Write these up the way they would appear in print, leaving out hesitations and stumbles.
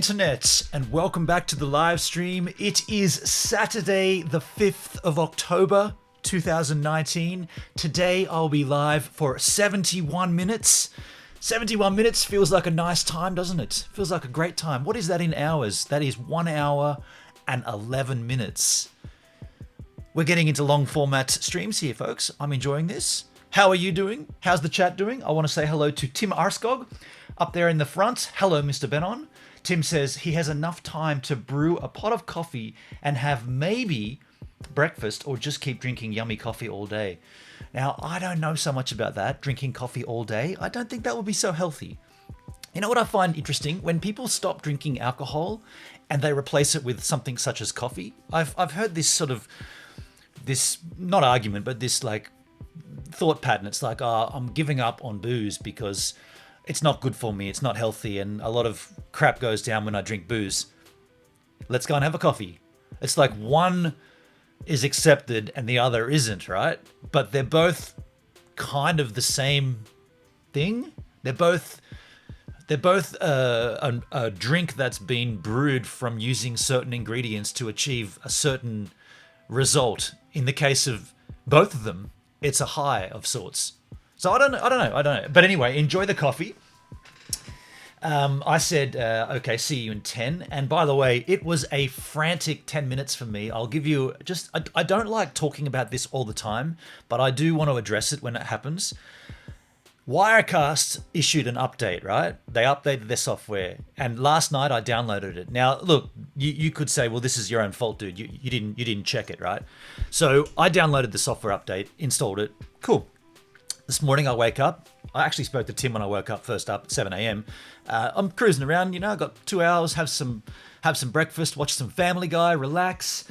internet, and welcome back to the live stream. It is Saturday the 5th of October 2019. Today I'll be live for 71 minutes. 71 minutes feels like a nice time, doesn't it? Feels like a great time. What is that in hours? That is 1 hour and 11 minutes. We're getting into long format streams here, folks. I'm enjoying this. How are you doing? How's the chat doing? I want to say hello to Tim Arskog up there in the front. Hello, Mr. Benon. Tim says he has enough time to brew a pot of coffee and have maybe breakfast or just keep drinking yummy coffee all day. Now, I don't know so much about that, drinking coffee all day. I don't think that would be so healthy. You know what I find interesting? When people stop drinking alcohol and they replace it with something such as coffee, I've heard this sort of, this, not argument, but this like thought pattern. It's like, I'm giving up on booze because it's not good for me, it's not healthy, and a lot of crap goes down when I drink booze. Let's go and have a coffee. It's like one is accepted and the other isn't, right? But they're both kind of the same thing. They're both a drink that's been brewed from using certain ingredients to achieve a certain result. In the case of both of them, it's a high of sorts. So I don't know. But anyway, enjoy the coffee. I said, okay, see you in 10. And by the way, it was a frantic 10 minutes for me. I'll give you just, I don't like talking about this all the time, but I do want to address it when it happens. Wirecast issued an update, right? They updated their software, and last night I downloaded it. Now, look, you could say, well, this is your own fault, dude. You didn't check it, right? So I downloaded the software update, installed it. Cool. This morning I wake up. I actually spoke to Tim when I woke up first up at 7 a.m. I'm cruising around, I got 2 hours, have some breakfast, watch some Family Guy, relax,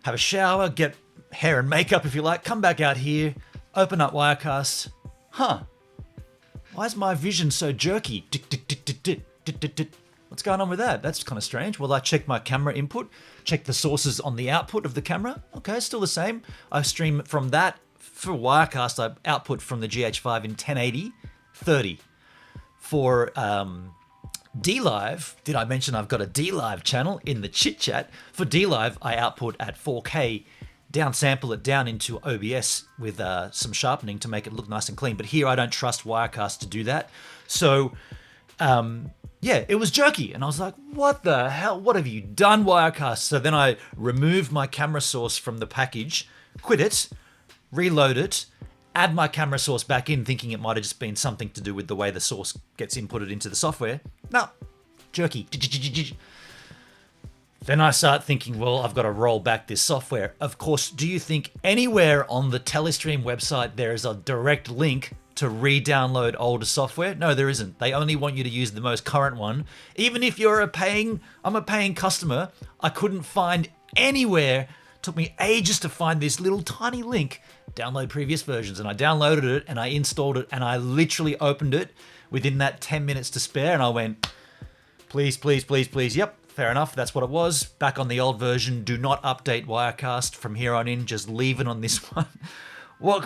have a shower, get hair and makeup if you like, come back out here, open up Wirecast. Why is my vision so jerky? What's going on with that? That's kind of strange. Well, I checked my camera input, checked the sources on the output of the camera. Okay, still the same. I stream from that. For Wirecast, I output from the GH5 in 1080, 30. For DLive, did I mention I've got a DLive channel in the chit chat? For DLive, I output at 4K, downsample it down into OBS with some sharpening to make it look nice and clean. But here I don't trust Wirecast to do that. So, yeah, it was jerky. And I was like, what the hell? What have you done, Wirecast? So then I removed my camera source from the package, quit it, reload it, add my camera source back in, thinking it might have just been something to do with the way the source gets inputted into the software. No, jerky. Then I start thinking, well, I've got to roll back this software. Of course, do you think anywhere on the Telestream website there is a direct link to re-download older software? No, there isn't. They only want you to use the most current one. Even if I'm a paying customer, I couldn't find anywhere. It took me ages to find this little tiny link, download previous versions, and I downloaded it and I installed it and I literally opened it within that 10 minutes to spare, and I went, please. Yep, fair enough. That's what it was. Back on the old version. Do not update Wirecast from here on in. Just leave it on this one. Oh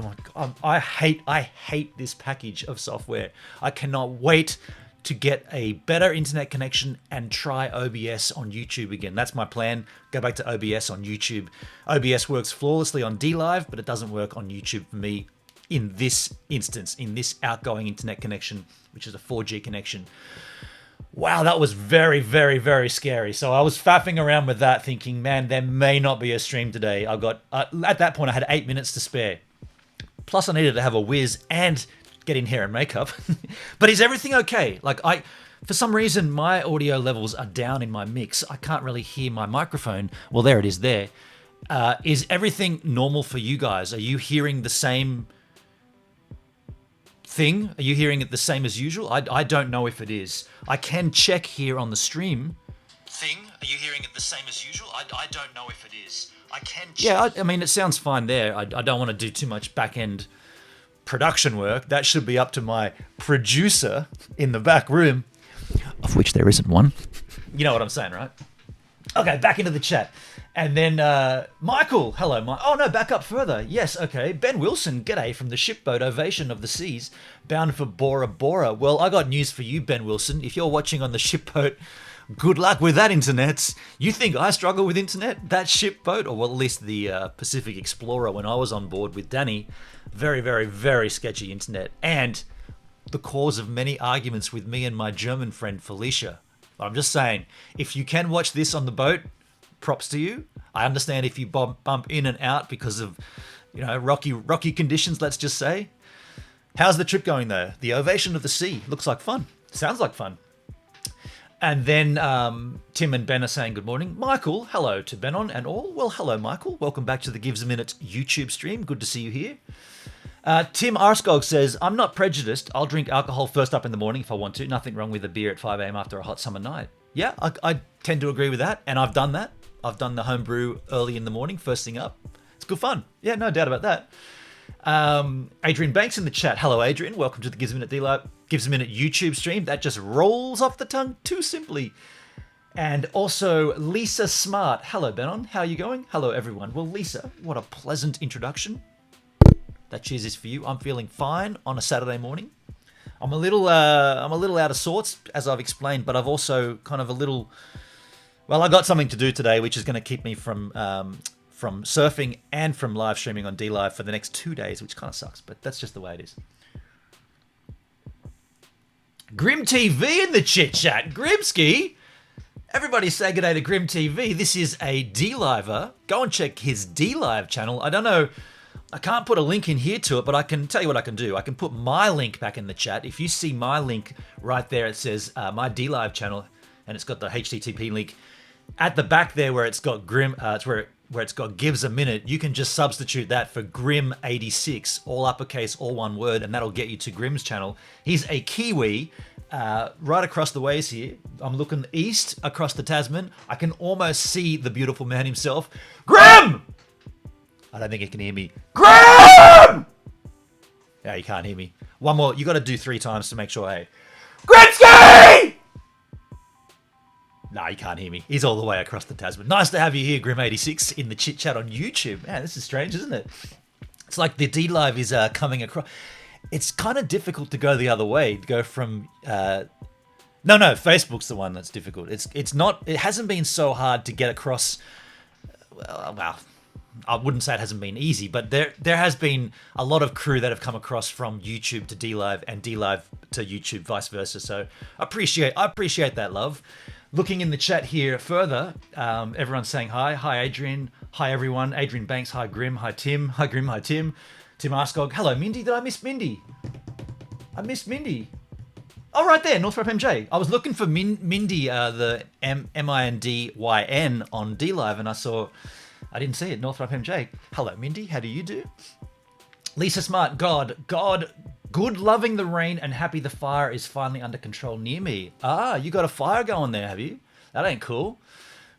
my God. I hate this package of software. I cannot wait to get a better internet connection and try OBS on YouTube again. That's my plan. Go back to OBS on YouTube. OBS works flawlessly on DLive, but it doesn't work on YouTube for me in this instance, in this outgoing internet connection, which is a 4G connection. Wow, that was very, very, very scary. So I was faffing around with that thinking, man, there may not be a stream today. I got, at that point, I had 8 minutes to spare. Plus I needed to have a whiz and get in hair and makeup. But is everything okay? Like for some reason, my audio levels are down in my mix. I can't really hear my microphone. Well, there it is there. Is everything normal for you guys? Are you hearing the same thing? Are you hearing it the same as usual? I don't know if it is. I can check here on the stream. Are you hearing it the same as usual? I don't know if it is. I can check. Yeah, I mean, it sounds fine there. I don't want to do too much back-end production work. That should be up to my producer in the back room, of which there isn't one. You know what I'm saying, right? Okay, back into the chat. And then Michael, hello, Mike. Oh no, back up further. Yes, okay. Ben Wilson, g'day from the shipboat Ovation of the Seas, bound for Bora Bora. Well, I got news for you, Ben Wilson. If you're watching on the shipboat, good luck with that, internet. You think I struggle with internet? That shipboat, or well, at least the Pacific Explorer when I was on board with Danny, very, very, very sketchy internet, and the cause of many arguments with me and my German friend Felicia. I'm just saying, if you can watch this on the boat, props to you. I understand if you bump in and out because of, rocky conditions, let's just say. How's the trip going, though? The Ovation of the Sea looks like fun. Sounds like fun. And then Tim and Ben are saying good morning. Michael, hello to Benon and all. Well, hello, Michael. Welcome back to the Gives a Minute YouTube stream. Good to see you here. Tim Arskog says, I'm not prejudiced. I'll drink alcohol first up in the morning if I want to. Nothing wrong with a beer at 5 a.m. after a hot summer night. Yeah, I tend to agree with that, and I've done that. I've done the home brew early in the morning, first thing up. It's good fun. Yeah, no doubt about that. Adrian Banks in the chat. Hello, Adrian. Welcome to the Gives a Minute YouTube stream. That just rolls off the tongue too simply. And also Lisa Smart. Hello, Benon. How are you going? Hello, everyone. Well, Lisa, what a pleasant introduction. That cheers is for you. I'm feeling fine on a Saturday morning. I'm a little out of sorts, as I've explained, but I've also kind of I got something to do today, which is going to keep me from surfing and from live streaming on DLive for the next 2 days, which kind of sucks, but that's just the way it is. Grim TV in the chit chat. Grimsky, everybody say good day to Grim TV. This is a DLiver. Go and check his DLive channel. I don't know. I can't put a link in here to it, but I can tell you what I can do. I can put my link back in the chat. If you see my link right there, it says my DLive channel, and it's got the HTTP link at the back there where it's got Grim. It's where it's got Gives a Minute. You can just substitute that for Grim86, all uppercase, all one word, and that'll get you to Grim's channel. He's a Kiwi, right across the ways here. I'm looking east across the Tasman. I can almost see the beautiful man himself, Grim. I don't think he can hear me. Grim! Yeah, you can't hear me. One more. You got to do 3 times to make sure. Hey, Grinsky! No, you can't hear me. He's all the way across the Tasman. Nice to have you here, Grim86, in the chit chat on YouTube. Man, this is strange, isn't it? It's like the DLive is coming across. It's kind of difficult to go the other way. To go from no, Facebook's the one that's difficult. It's not. It hasn't been so hard to get across. Well, I wouldn't say it hasn't been easy, but there has been a lot of crew that have come across from YouTube to DLive and DLive to YouTube, vice versa. So I appreciate that, love. Looking in the chat here further, everyone's saying hi. Hi, Adrian. Hi, everyone. Adrian Banks. Hi, Grim. Hi, Tim. Hi, Grim. Hi, Tim. Tim Arskog. Hello, Mindy. Did I miss Mindy? I missed Mindy. Oh, right there, Northrop MJ. I was looking for Mindy, the MINDYN on DLive, and I didn't see it. Northrop MJ. Hello, Mindy. How do you do? Lisa Smart. God, good, loving the rain and happy the fire is finally under control near me. Ah, you got a fire going there, have you? That ain't cool.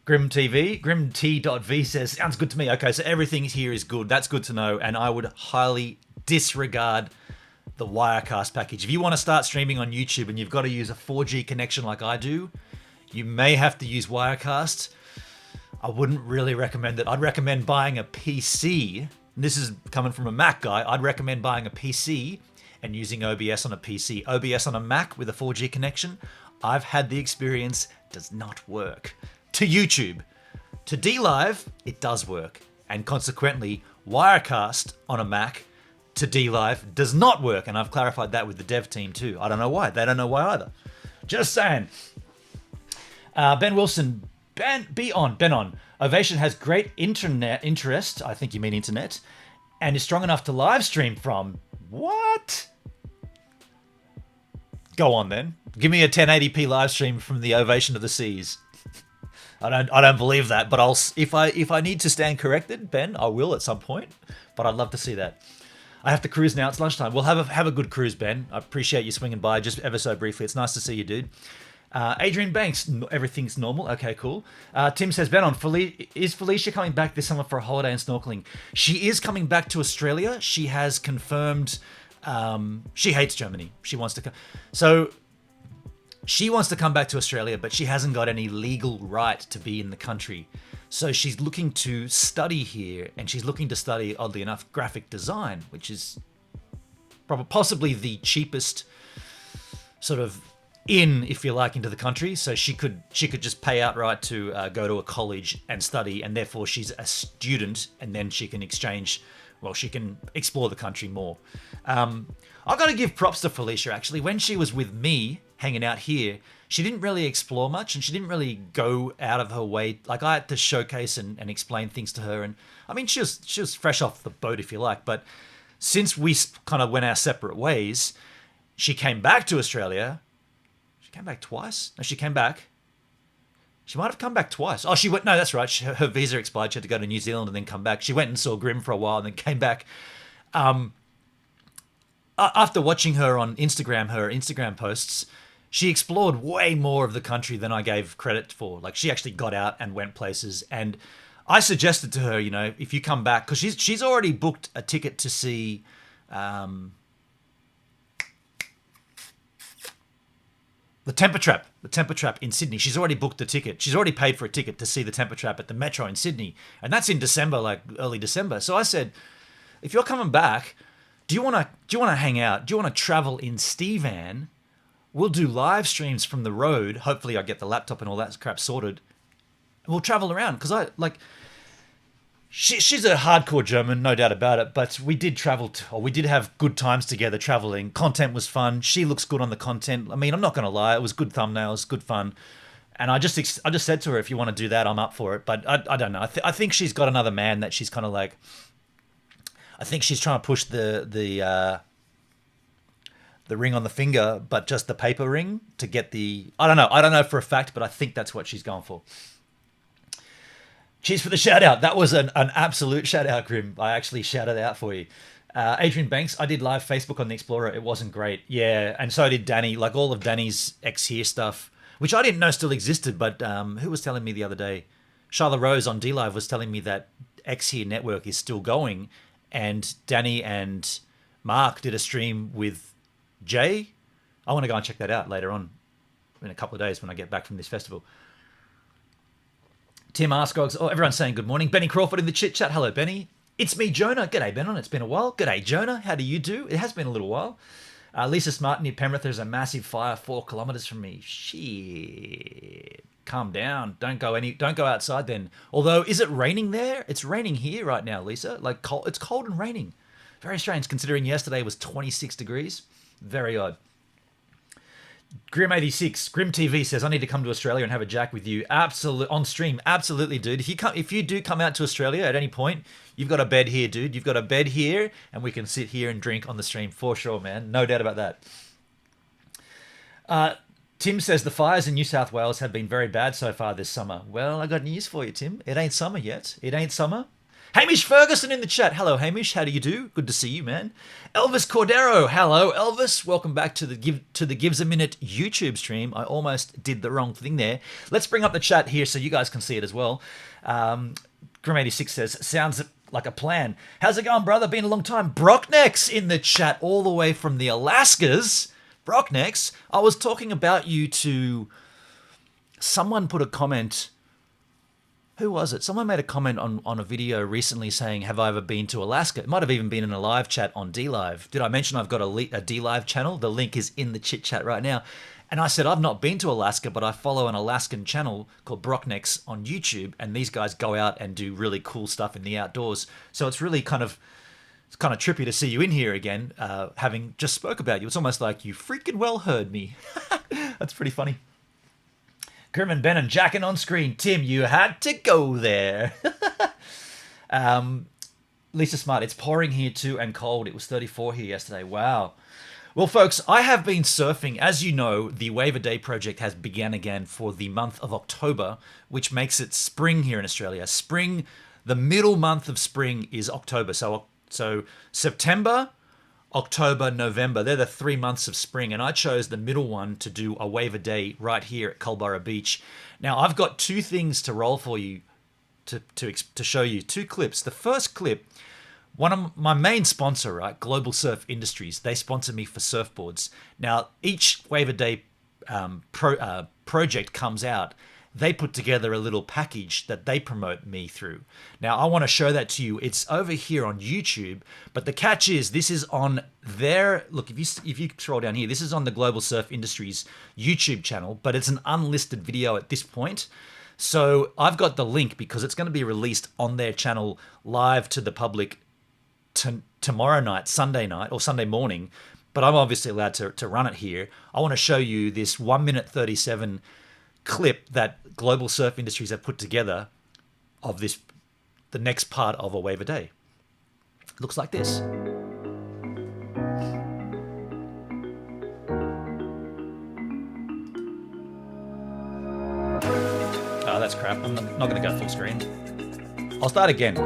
Grim T.V says, sounds good to me. Okay, so everything here is good. That's good to know. And I would highly disregard the Wirecast package. If you want to start streaming on YouTube and you've got to use a 4G connection like I do, you may have to use Wirecast. I wouldn't really recommend it. I'd recommend buying a PC. And this is coming from a Mac guy. I'd recommend buying a PC and using OBS on a PC. OBS on a Mac with a 4G connection, I've had the experience, does not work. To YouTube. To DLive, it does work. And consequently, Wirecast on a Mac to DLive does not work. And I've clarified that with the dev team too. I don't know why. They don't know why either. Just saying. Ben Wilson, Ben on. Ovation has great internet interest. I think you mean internet. And is strong enough to live stream from. What? Go on then. Give me a 1080p live stream from the Ovation of the Seas. I don't believe that, but if I need to stand corrected, Ben, I will at some point. But I'd love to see that. I have to cruise now. It's lunchtime. We'll have a good cruise, Ben. I appreciate you swinging by just ever so briefly. It's nice to see you, dude. Adrian Banks, everything's normal. Okay, cool. Tim says, Ben, is Felicia coming back this summer for a holiday and snorkeling? She is coming back to Australia. She has confirmed she hates Germany. She wants to come. So She wants to come back to Australia, but she hasn't got any legal right to be in the country. So she's looking to study here, and she's looking to study, oddly enough, graphic design, which is possibly the cheapest sort of in, if you like, into the country. So she could just pay outright to go to a college and study, and therefore she's a student, and then she can exchange. Well, she can explore the country more. I've got to give props to Felicia, actually. When she was with me, hanging out here, she didn't really explore much, and she didn't really go out of her way. Like, I had to showcase and explain things to her. And I mean, she was fresh off the boat, if you like. But since we kind of went our separate ways, she came back to Australia. She came back twice? No, she came back. She might have come back twice. Oh, she went. No, that's right. Her visa expired. She had to go to New Zealand and then come back. She went and saw Grimm for a while and then came back. After watching her on Instagram, her Instagram posts, she explored way more of the country than I gave credit for. Like, she actually got out and went places. And I suggested to her, you know, if you come back, because she's already booked a ticket to see the Temper Trap in Sydney. She's already booked a ticket. She's already paid for a ticket to see the Temper Trap at the Metro in Sydney. And that's in December, like early December. So I said, if you're coming back, do you want to hang out? Do you want to travel in Stevan? We'll do live streams from the road. Hopefully I get the laptop and all that crap sorted. And we'll travel around, because she's a hardcore German, no doubt about it. But we did we did have good times together traveling. Content was fun. She looks good on the content. I mean, I'm not going to lie. It was good thumbnails, good fun. And I just said to her, if you want to do that, I'm up for it. But I don't know. I think she's got another man that she's kind of like. I think she's trying to push the ring on the finger, but just the paper ring to get the. I don't know for a fact, but I think that's what she's going for. Cheers for the shout out. That was an absolute shout out, Grim. I actually shouted out for you. Adrian Banks, I did live Facebook on the Explorer. It wasn't great. Yeah, and so did Danny. Like, all of Danny's X here stuff, which I didn't know still existed, but who was telling me the other day? Charlotte Rose on D Live was telling me that X here network is still going, and Danny and Mark did a stream with Jay. I want to go and check that out later on in a couple of days when I get back from this festival. Tim Arscogs. Oh, everyone's saying good morning. Benny Crawford in the chit chat. Hello, Benny. It's me, Jonah. G'day, Benon. It's been a while. G'day, Jonah. How do you do? It has been a little while. Lisa Smart near Penrith. There's a massive fire 4 kilometres from me. Shit. Calm down. Don't go outside then. Although, is it raining there? It's raining here right now, Lisa. Like, it's cold and raining. Very strange, considering yesterday was 26 degrees. Very odd. Grim86, Grim TV says, I need to come to Australia and have a jack with you. Absolutely, on stream. Absolutely, dude. If you do come out to Australia at any point, you've got a bed here, dude. You've got a bed here, and we can sit here and drink on the stream for sure, man. No doubt about that. Tim says, the fires in New South Wales have been very bad so far this summer. Well, I got news for you, Tim. It ain't summer yet. It ain't summer. Hamish Ferguson in the chat. Hello, Hamish. How do you do? Good to see you, man. Elvis Cordero. Hello, Elvis. Welcome back to the Gives a Minute YouTube stream. I almost did the wrong thing there. Let's bring up the chat here so you guys can see it as well. Grim86 says, sounds like a plan. How's it going, brother? Been a long time. Brocknex in the chat all the way from the Alaskas. Brocknex, I was talking about you to... Someone put a comment... Who was it? Someone made a comment on a video recently saying, have I ever been to Alaska? It might have even been in a live chat on D-Live. Did I mention I've got a D-Live channel? The link is in the chit chat right now. And I said, I've not been to Alaska, but I follow an Alaskan channel called Brocknex on YouTube. And these guys go out and do really cool stuff in the outdoors. So it's really kind of trippy to see you in here again, having just spoke about you. It's almost like you freaking well heard me. That's pretty funny. Kerman Ben and Jackin on screen. Tim, you had to go there. Lisa Smart, it's pouring here too and cold. It was 34 here yesterday. Wow. Well, folks, I have been surfing. As you know, the Wave a Day project has begun again for the month of October, which makes it spring here in Australia. Spring, the middle month of spring is October. So September, October, November, they're the 3 months of spring, and I chose the middle one to do a wave a day right here at Culburra Beach. Now, I've got 2 things to roll for you to show you, 2 clips. The first clip, one of my main sponsor, right, Global Surf Industries, they sponsor me for surfboards. Now, each wave a day project comes out, they put together a little package that they promote me through. Now, I want to show that to you. It's over here on YouTube, but the catch is this is on their, look, if you scroll down here, this is on the Global Surf Industries YouTube channel, but it's an unlisted video at this point. So I've got the link because it's going to be released on their channel live to the public tomorrow night, Sunday night, or Sunday morning, but I'm obviously allowed to run it here. I want to show you this 1 minute 37 clip that Global Surf Industries have put together of this, the next part of a wave a day. It looks like this. Oh, that's crap. I'm not going to go full screen. I'll start again,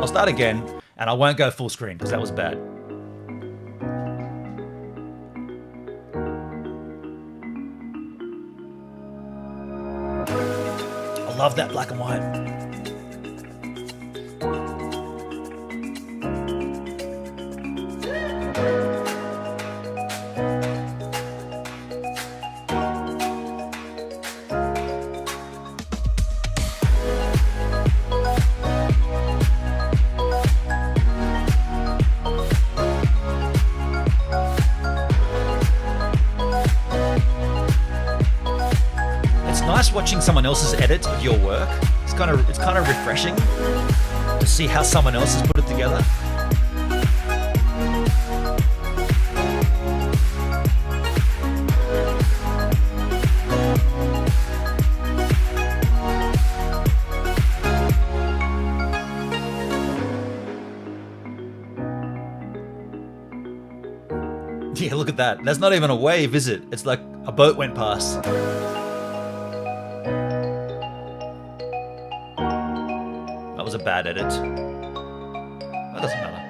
and I won't go full screen because that was bad. I love that black and white. Watching someone else's edit of your work, it's kind of refreshing to see how someone else has put it together. Yeah, look at that. That's not even a wave, is it? It's like a boat went past. That was a bad edit. That doesn't matter.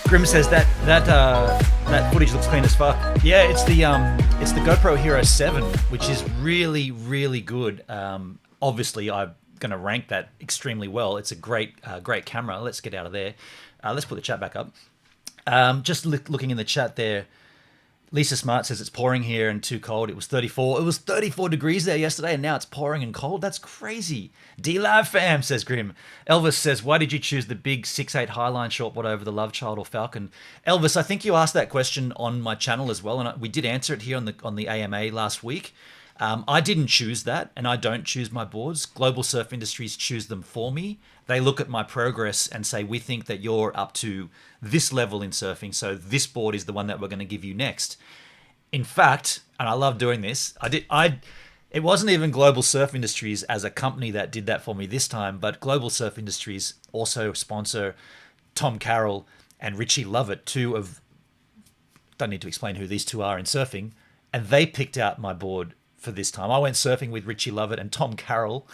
Grim says that footage looks clean as fuck. Yeah, it's the GoPro Hero 7, which is really, really good. Obviously, I'm going to rank that extremely well. It's a great camera. Let's get out of there. Let's put the chat back up. Just looking in the chat there, Lisa Smart says it's pouring here and too cold. It was 34. It was 34 degrees there yesterday, and now it's pouring and cold. That's crazy. D-Lab fam, says Grim. Elvis says, why did you choose the big 6'8" Highline shortboard over the Love Child or Falcon? Elvis, I think you asked that question on my channel as well, and we did answer it here on the AMA last week. I didn't choose that, and I don't choose my boards. Global Surf Industries choose them for me. They look at my progress and say, we think that you're up to this level in surfing, so this board is the one that we're going to give you next. In fact, and I love doing this, it wasn't even Global Surf Industries as a company that did that for me this time, but Global Surf Industries also sponsor Tom Carroll and Richie Lovett, two of, don't need to explain who these two are in surfing, and they picked out my board for this time. I went surfing with Richie Lovett and Tom Carroll.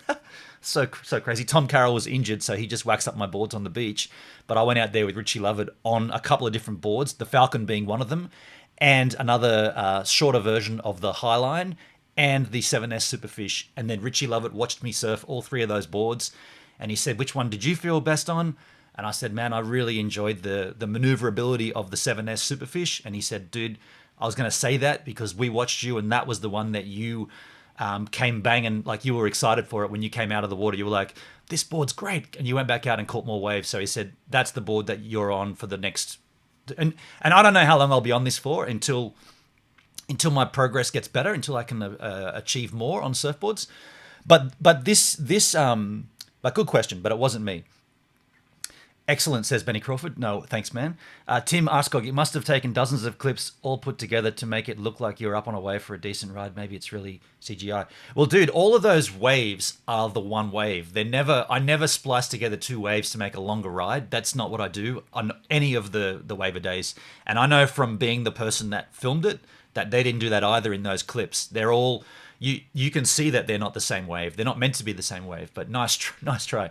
so crazy. Tom Carroll was injured, so he just waxed up my boards on the beach. But I went out there with Richie Lovett on a couple of different boards, the Falcon being one of them, and another shorter version of the Highline and the 7S Superfish. And then Richie Lovett watched me surf all three of those boards, and he said, which one did you feel best on? And I said, man, I really enjoyed the maneuverability of the 7S Superfish. And he said, dude, I was going to say that because we watched you, and that was the one that you came banging, like you were excited for it when you came out of the water. You were like, this board's great. And you went back out and caught more waves. So he said, that's the board that you're on for the next... And I don't know how long I'll be on this for until my progress gets better, until I can achieve more on surfboards. But good question, but it wasn't me. Excellent, says Benny Crawford. No, thanks, man. Tim Arskog, it must have taken dozens of clips all put together to make it look like you're up on a wave for a decent ride. Maybe it's really CGI. Well, dude, all of those waves are the one wave. I never splice together two waves to make a longer ride. That's not what I do on any of the waiver days. And I know from being the person that filmed it that they didn't do that either in those clips. They're all, you can see that they're not the same wave. They're not meant to be the same wave, but nice try.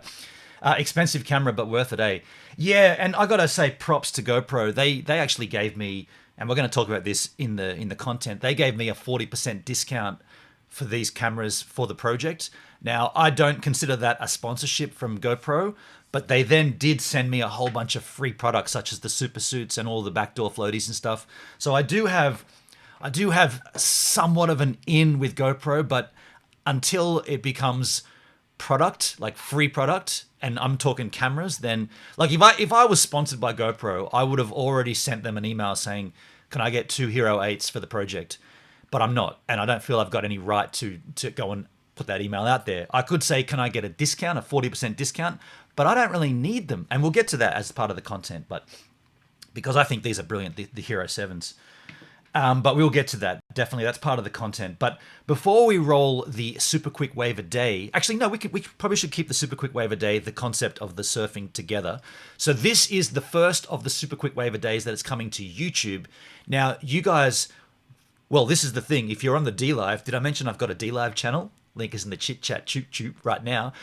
Expensive camera, but worth it, eh? Yeah, and I gotta say props to GoPro. They actually gave me and we're going to talk about this in the content. They gave me a 40% discount for these cameras for the project. Now, I don't consider that a sponsorship from GoPro, but they then did send me a whole bunch of free products such as the super suits and all the backdoor floaties and stuff. So I do have somewhat of an in with GoPro, but until it becomes product, like free product, and I'm talking cameras, then like if I was sponsored by GoPro, I would have already sent them an email saying, can I get 2 Hero 8s for the project? But I'm not, and I don't feel I've got any right to go and put that email out there. I could say, can I get a discount, a 40% discount? But I don't really need them, and we'll get to that as part of the content, but because I think these are brilliant, the Hero 7s. But we'll get to that. Definitely, that's part of the content. But before we roll the super quick wave a day, actually, no, we probably should keep the super quick wave a day, the concept of the surfing together. So this is the first of the super quick wave a days that is coming to YouTube. Now, you guys, well, this is the thing. If you're on the D-Live, did I mention I've got a D-Live channel? Link is in the chit chat choop right now.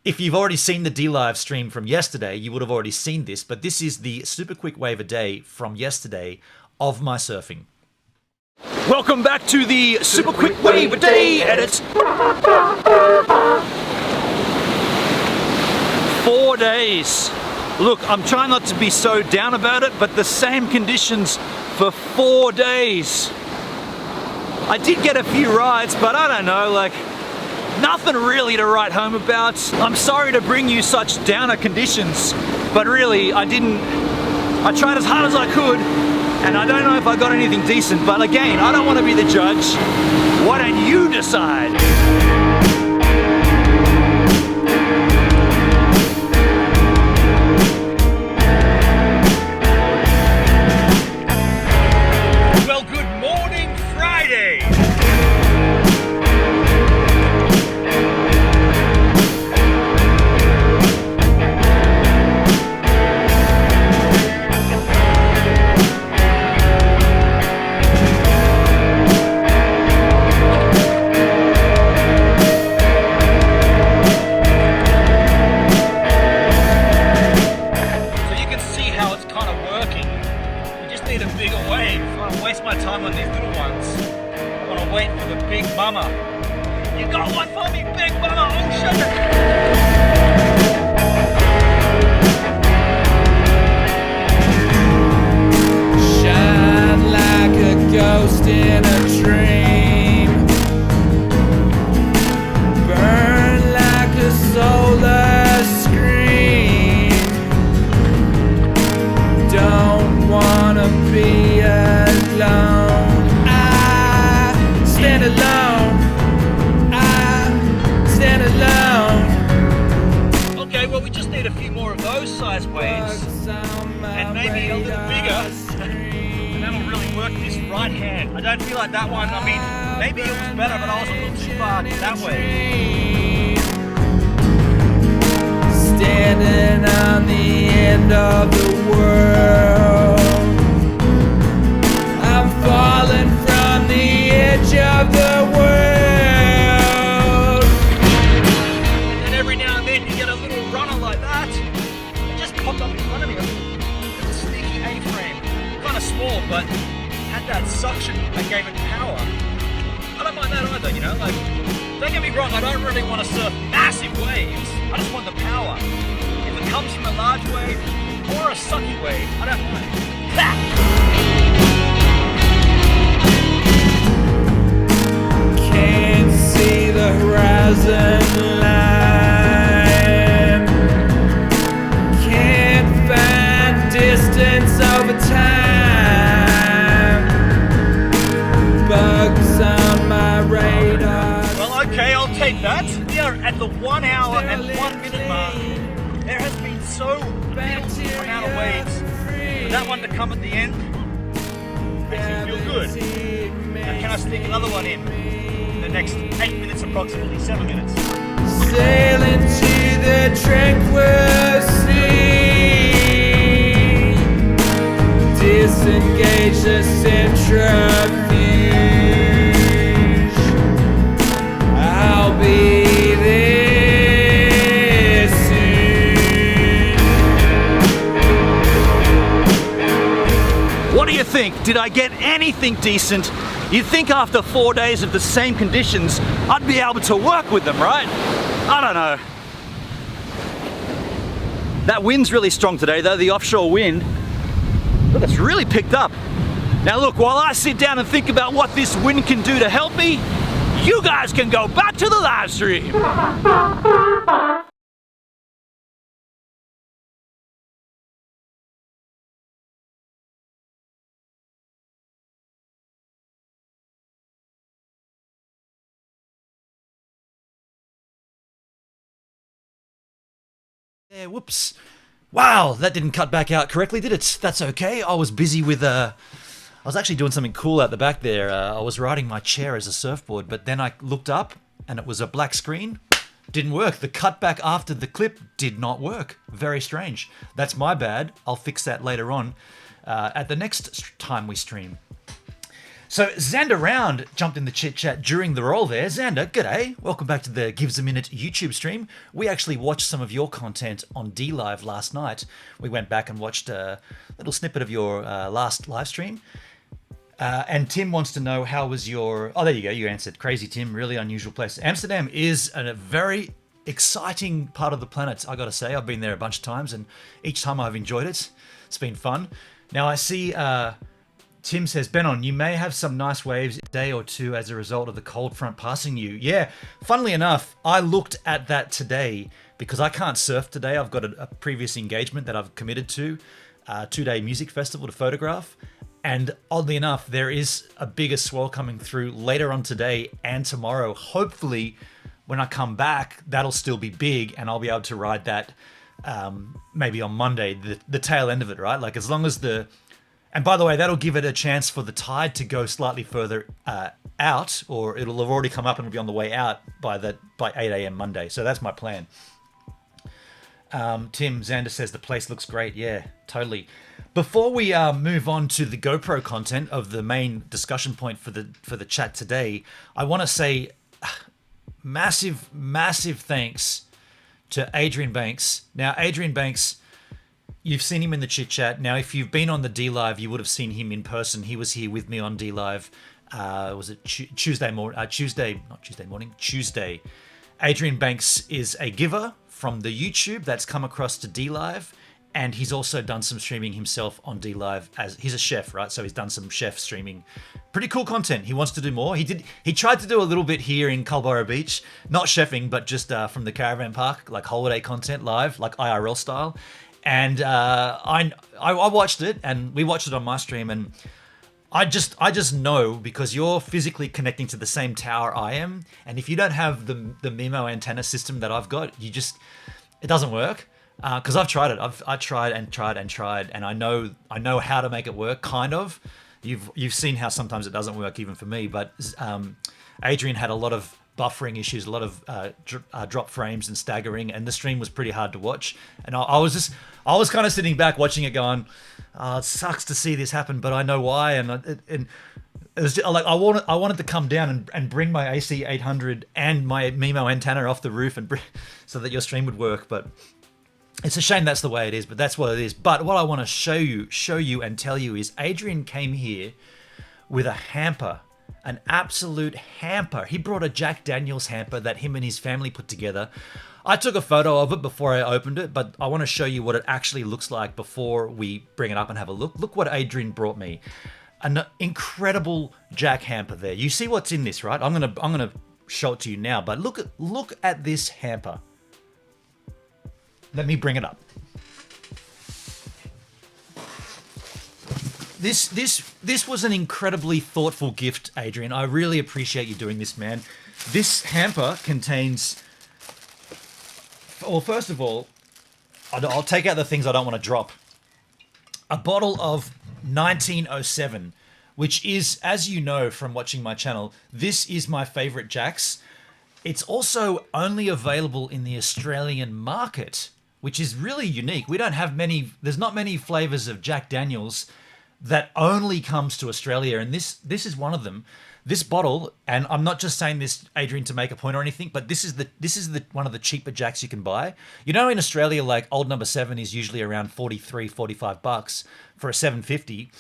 If you've already seen the D-Live stream from yesterday, you would have already seen this. But this is the super quick wave a day from yesterday of my surfing. Welcome back to the super quick wave a day, and it's 4 days. Look, I'm trying not to be so down about it, but the same conditions for 4 days. I did get a few rides, but I don't know, like, nothing really to write home about. I'm sorry to bring you such downer conditions, but really, I tried as hard as I could, and I don't know if I got anything decent, but again, I don't want to be the judge. Why don't you decide? Well, good morning, Friday! Mama. You got one for me, big mama. Oh, shut it. Shine like a ghost in a dream. Burn like a solar screen. Don't wanna be alone. I stand alone. Okay, well, we just need a few more of those size waves, and maybe a little bigger. That'll really work this right hand. I don't feel like that one, I mean, maybe it was better, but I was a little too far that way. Standing on the end of the world, I'm falling from the edge of the world. Up in front of me, it's a sneaky A-frame, kind of small, but had that suction that gave it power. I don't mind that either, you know, like, don't get me wrong, I don't really want to surf massive waves, I just want the power. If it comes from a large wave or a sucky wave, I don't mind. Ha! Can't see the horizon line. Distance over time. Bugs on my radar. Well, okay, I'll take that. We are at the 1 hour and 1 minute mark. There has been so little amount of waves. For that one to come at the end makes me feel good. Now, can I sneak another one in the next 8 minutes, approximately 7 minutes? Sailing to the tranquil sea. Disengage the centrifuge. I'll be there soon. What do you think? did I get anything decent? You'd think after 4 days of the same conditions, I'd be able to work with them, right? I don't know. That wind's really strong today though, the offshore wind. Look, it's really picked up. Now look, while I sit down and think about what this wind can do to help me, you guys can go back to the live stream. Yeah, whoops. Wow, that didn't cut back out correctly, did it? That's okay. I was busy with I was actually doing something cool out the back there. I was riding my chair as a surfboard, but then I looked up and it was a black screen. Didn't work. The cutback after the clip did not work. Very strange. That's my bad. I'll fix that later on at the next time we stream. So Xander Round jumped in the chit chat during the roll there. Xander, g'day. Welcome back to the Gives a Minute YouTube stream. We actually watched some of your content on DLive last night. We went back and watched a little snippet of your last live stream. And Tim wants to know, how was your... Oh, there you go. You answered. Crazy Tim. Really unusual place. Amsterdam is a very exciting part of the planet, I got to say. I've been there a bunch of times and each time I've enjoyed it. It's been fun. Now I see... Tim says, Benon, you may have some nice waves a day or two as a result of the cold front passing you. Yeah, funnily enough, I looked at that today because I can't surf today. I've got a previous engagement that I've committed to, a 2-day music festival to photograph. And oddly enough, there is a bigger swell coming through later on today and tomorrow. Hopefully, when I come back, that'll still be big and I'll be able to ride that maybe on Monday, the tail end of it, right? Like as long as the... And by the way, that'll give it a chance for the tide to go slightly further out, or it'll have already come up and will be on the way out by 8 a.m. Monday. So that's my plan. Tim Xander says the place looks great. Yeah, totally. Before we move on to the GoPro content of the main discussion point for the chat today, I want to say massive thanks to Adrian Banks. Now, Adrian Banks. You've seen him in the chit chat. Now, if you've been on the DLive, you would have seen him in person. He was here with me on DLive. Was it Tuesday morning? Tuesday. Adrian Banks is a giver from the YouTube that's come across to DLive, and he's also done some streaming himself on DLive. As he's a chef, right? So he's done some chef streaming. Pretty cool content. He wants to do more. He tried to do a little bit here in Culborough Beach, not chefing, but just from the caravan park, like holiday content live, like IRL style. And I watched it, and we watched it on my stream, and I just know, because you're physically connecting to the same tower I am, and if you don't have the MIMO antenna system that I've got, it doesn't work. Because I've tried it. I tried, and I know how to make it work. Kind of. You've seen how sometimes it doesn't work even for me. But Adrian had a lot of buffering issues, a lot of drop frames and staggering, and the stream was pretty hard to watch. And I was kind of sitting back watching it, going, "Oh, it sucks to see this happen, but I know why." And it was just, like I wanted to come down and bring my AC 800 and my MIMO antenna off the roof and so that your stream would work, but. It's a shame that's the way it is, but that's what it is. But what I want to show you and tell you is Adrian came here with a hamper, an absolute hamper. He brought a Jack Daniels hamper that him and his family put together. I took a photo of it before I opened it, but I want to show you what it actually looks like before we bring it up and have a look. Look what Adrian brought me. An incredible Jack hamper there. You see what's in this, right? I'm gonna show it to you now, but look at this hamper. Let me bring it up. This was an incredibly thoughtful gift, Adrian. I really appreciate you doing this, man. This hamper contains... Well, first of all, I'll take out the things I don't want to drop. A bottle of 1907, which is, as you know from watching my channel, this is my favorite Jacks. It's also only available in the Australian market, which is really unique. We don't have there's not many flavors of Jack Daniels that only comes to Australia, and this is one of them. This bottle, and I'm not just saying this, Adrian, to make a point or anything, but this is the one of the cheaper Jacks you can buy. You know, in Australia, like Old Number 7 is usually around $43, $45 for a 750.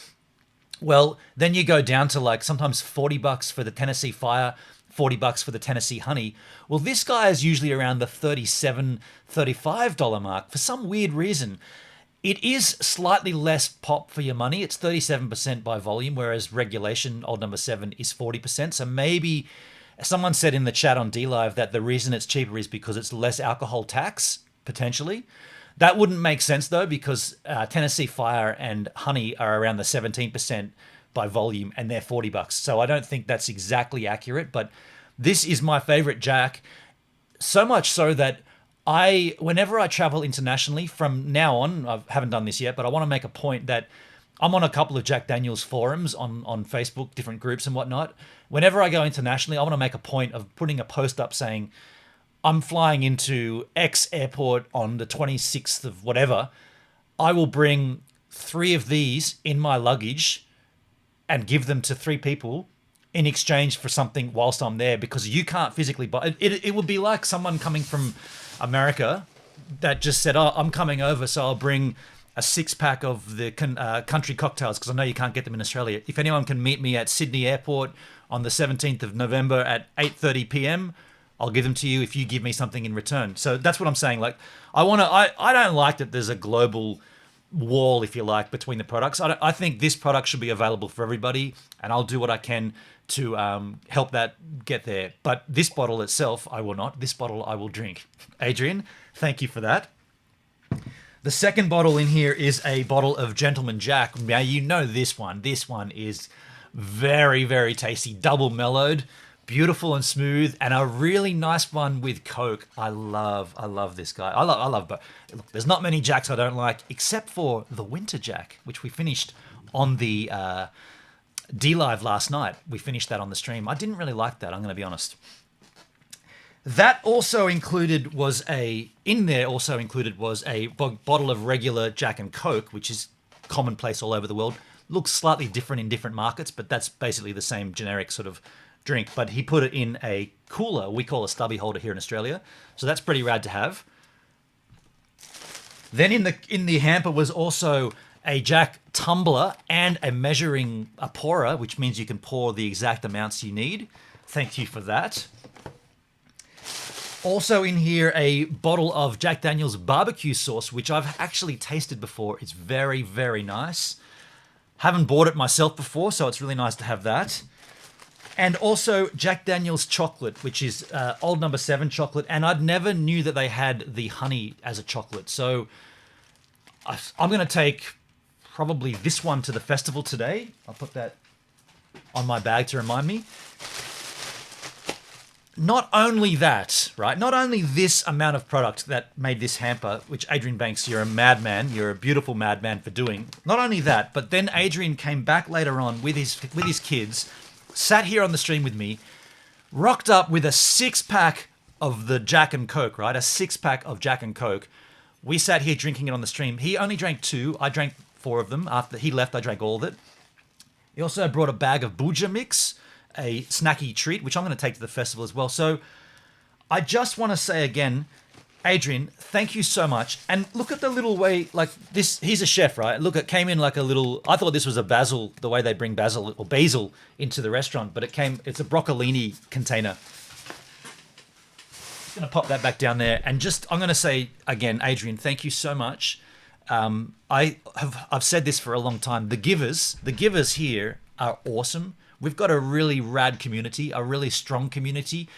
Well, then you go down to like sometimes $40 for the Tennessee Fire, $40 for the Tennessee Honey. Well, this guy is usually around the $37, $35 mark for some weird reason. It is slightly less pop for your money. It's 37% by volume, whereas regulation, old number 7, is 40%. So maybe someone said in the chat on DLive that the reason it's cheaper is because it's less alcohol tax, potentially. That wouldn't make sense though, because Tennessee Fire and Honey are around the 17% by volume, and they're $40. So I don't think that's exactly accurate, but this is my favorite Jack. So much so that whenever I travel internationally from now on, I haven't done this yet, but I want to make a point that I'm on a couple of Jack Daniels forums on Facebook, different groups and whatnot. Whenever I go internationally, I want to make a point of putting a post up saying, I'm flying into X airport on the 26th of whatever. I will bring 3 of these in my luggage and give them to 3 people in exchange for something whilst I'm there, because you can't physically buy it. It would be like someone coming from America that just said, oh, I'm coming over, so I'll bring a 6-pack of the country cocktails because I know you can't get them in Australia. If anyone can meet me at Sydney Airport on the 17th of November at 8:30 p.m, I'll give them to you if you give me something in return. So that's what I'm saying. Like, I don't like that there's a global wall, if you like, between the products. I think this product should be available for everybody, and I'll do what I can to help that get there. But this bottle itself, I will not. This bottle I will drink. Adrian, thank you for that. The second bottle in here is a bottle of Gentleman Jack. Now, you know this one. This one is very, very tasty. Double mellowed, beautiful and smooth, and a really nice one with Coke. I love this guy. I love, but look, there's not many Jacks I don't like, except for the Winter Jack, which we finished on the DLive last night. We finished that on the stream. I didn't really like that, I'm going to be honest. That also included was a bottle of regular Jack and Coke, which is commonplace all over the world. Looks slightly different in different markets, but that's basically the same generic sort of drink. But he put it in a cooler we call a stubby holder here in Australia, so that's pretty rad to have. Then in the hamper was also a Jack tumbler and a pourer, which means you can pour the exact amounts you need. Thank you for that. Also in here, a bottle of Jack Daniel's barbecue sauce, which I've actually tasted before. It's very, very nice. Haven't bought it myself before, so it's really nice to have that. And also Jack Daniel's chocolate, which is old number 7 chocolate. And I'd never knew that they had the honey as a chocolate. So I'm going to take probably this one to the festival today. I'll put that on my bag to remind me. Not only that, right? Not only this amount of product that made this hamper, which Adrian Banks, you're a madman. You're a beautiful madman for doing. Not only that, but then Adrian came back later on with his kids, sat here on the stream with me, rocked up with a 6-pack of the Jack and Coke, right? A 6-pack of Jack and Coke. We sat here drinking it on the stream. He only drank 2. I drank 4 of them. After he left, I drank all of it. He also brought a bag of Booja Mix, a snacky treat, which I'm going to take to the festival as well. So I just want to say again, Adrian, thank you so much. And look at the little way, like this, he's a chef, right? Look, it came in like a little, I thought this was a basil, the way they bring basil or basil into the restaurant, but it's a broccolini container. Going to pop that back down there. And I'm going to say again, Adrian, thank you so much. I've said this for a long time. The givers here are awesome. We've got a really rad community, a really strong community.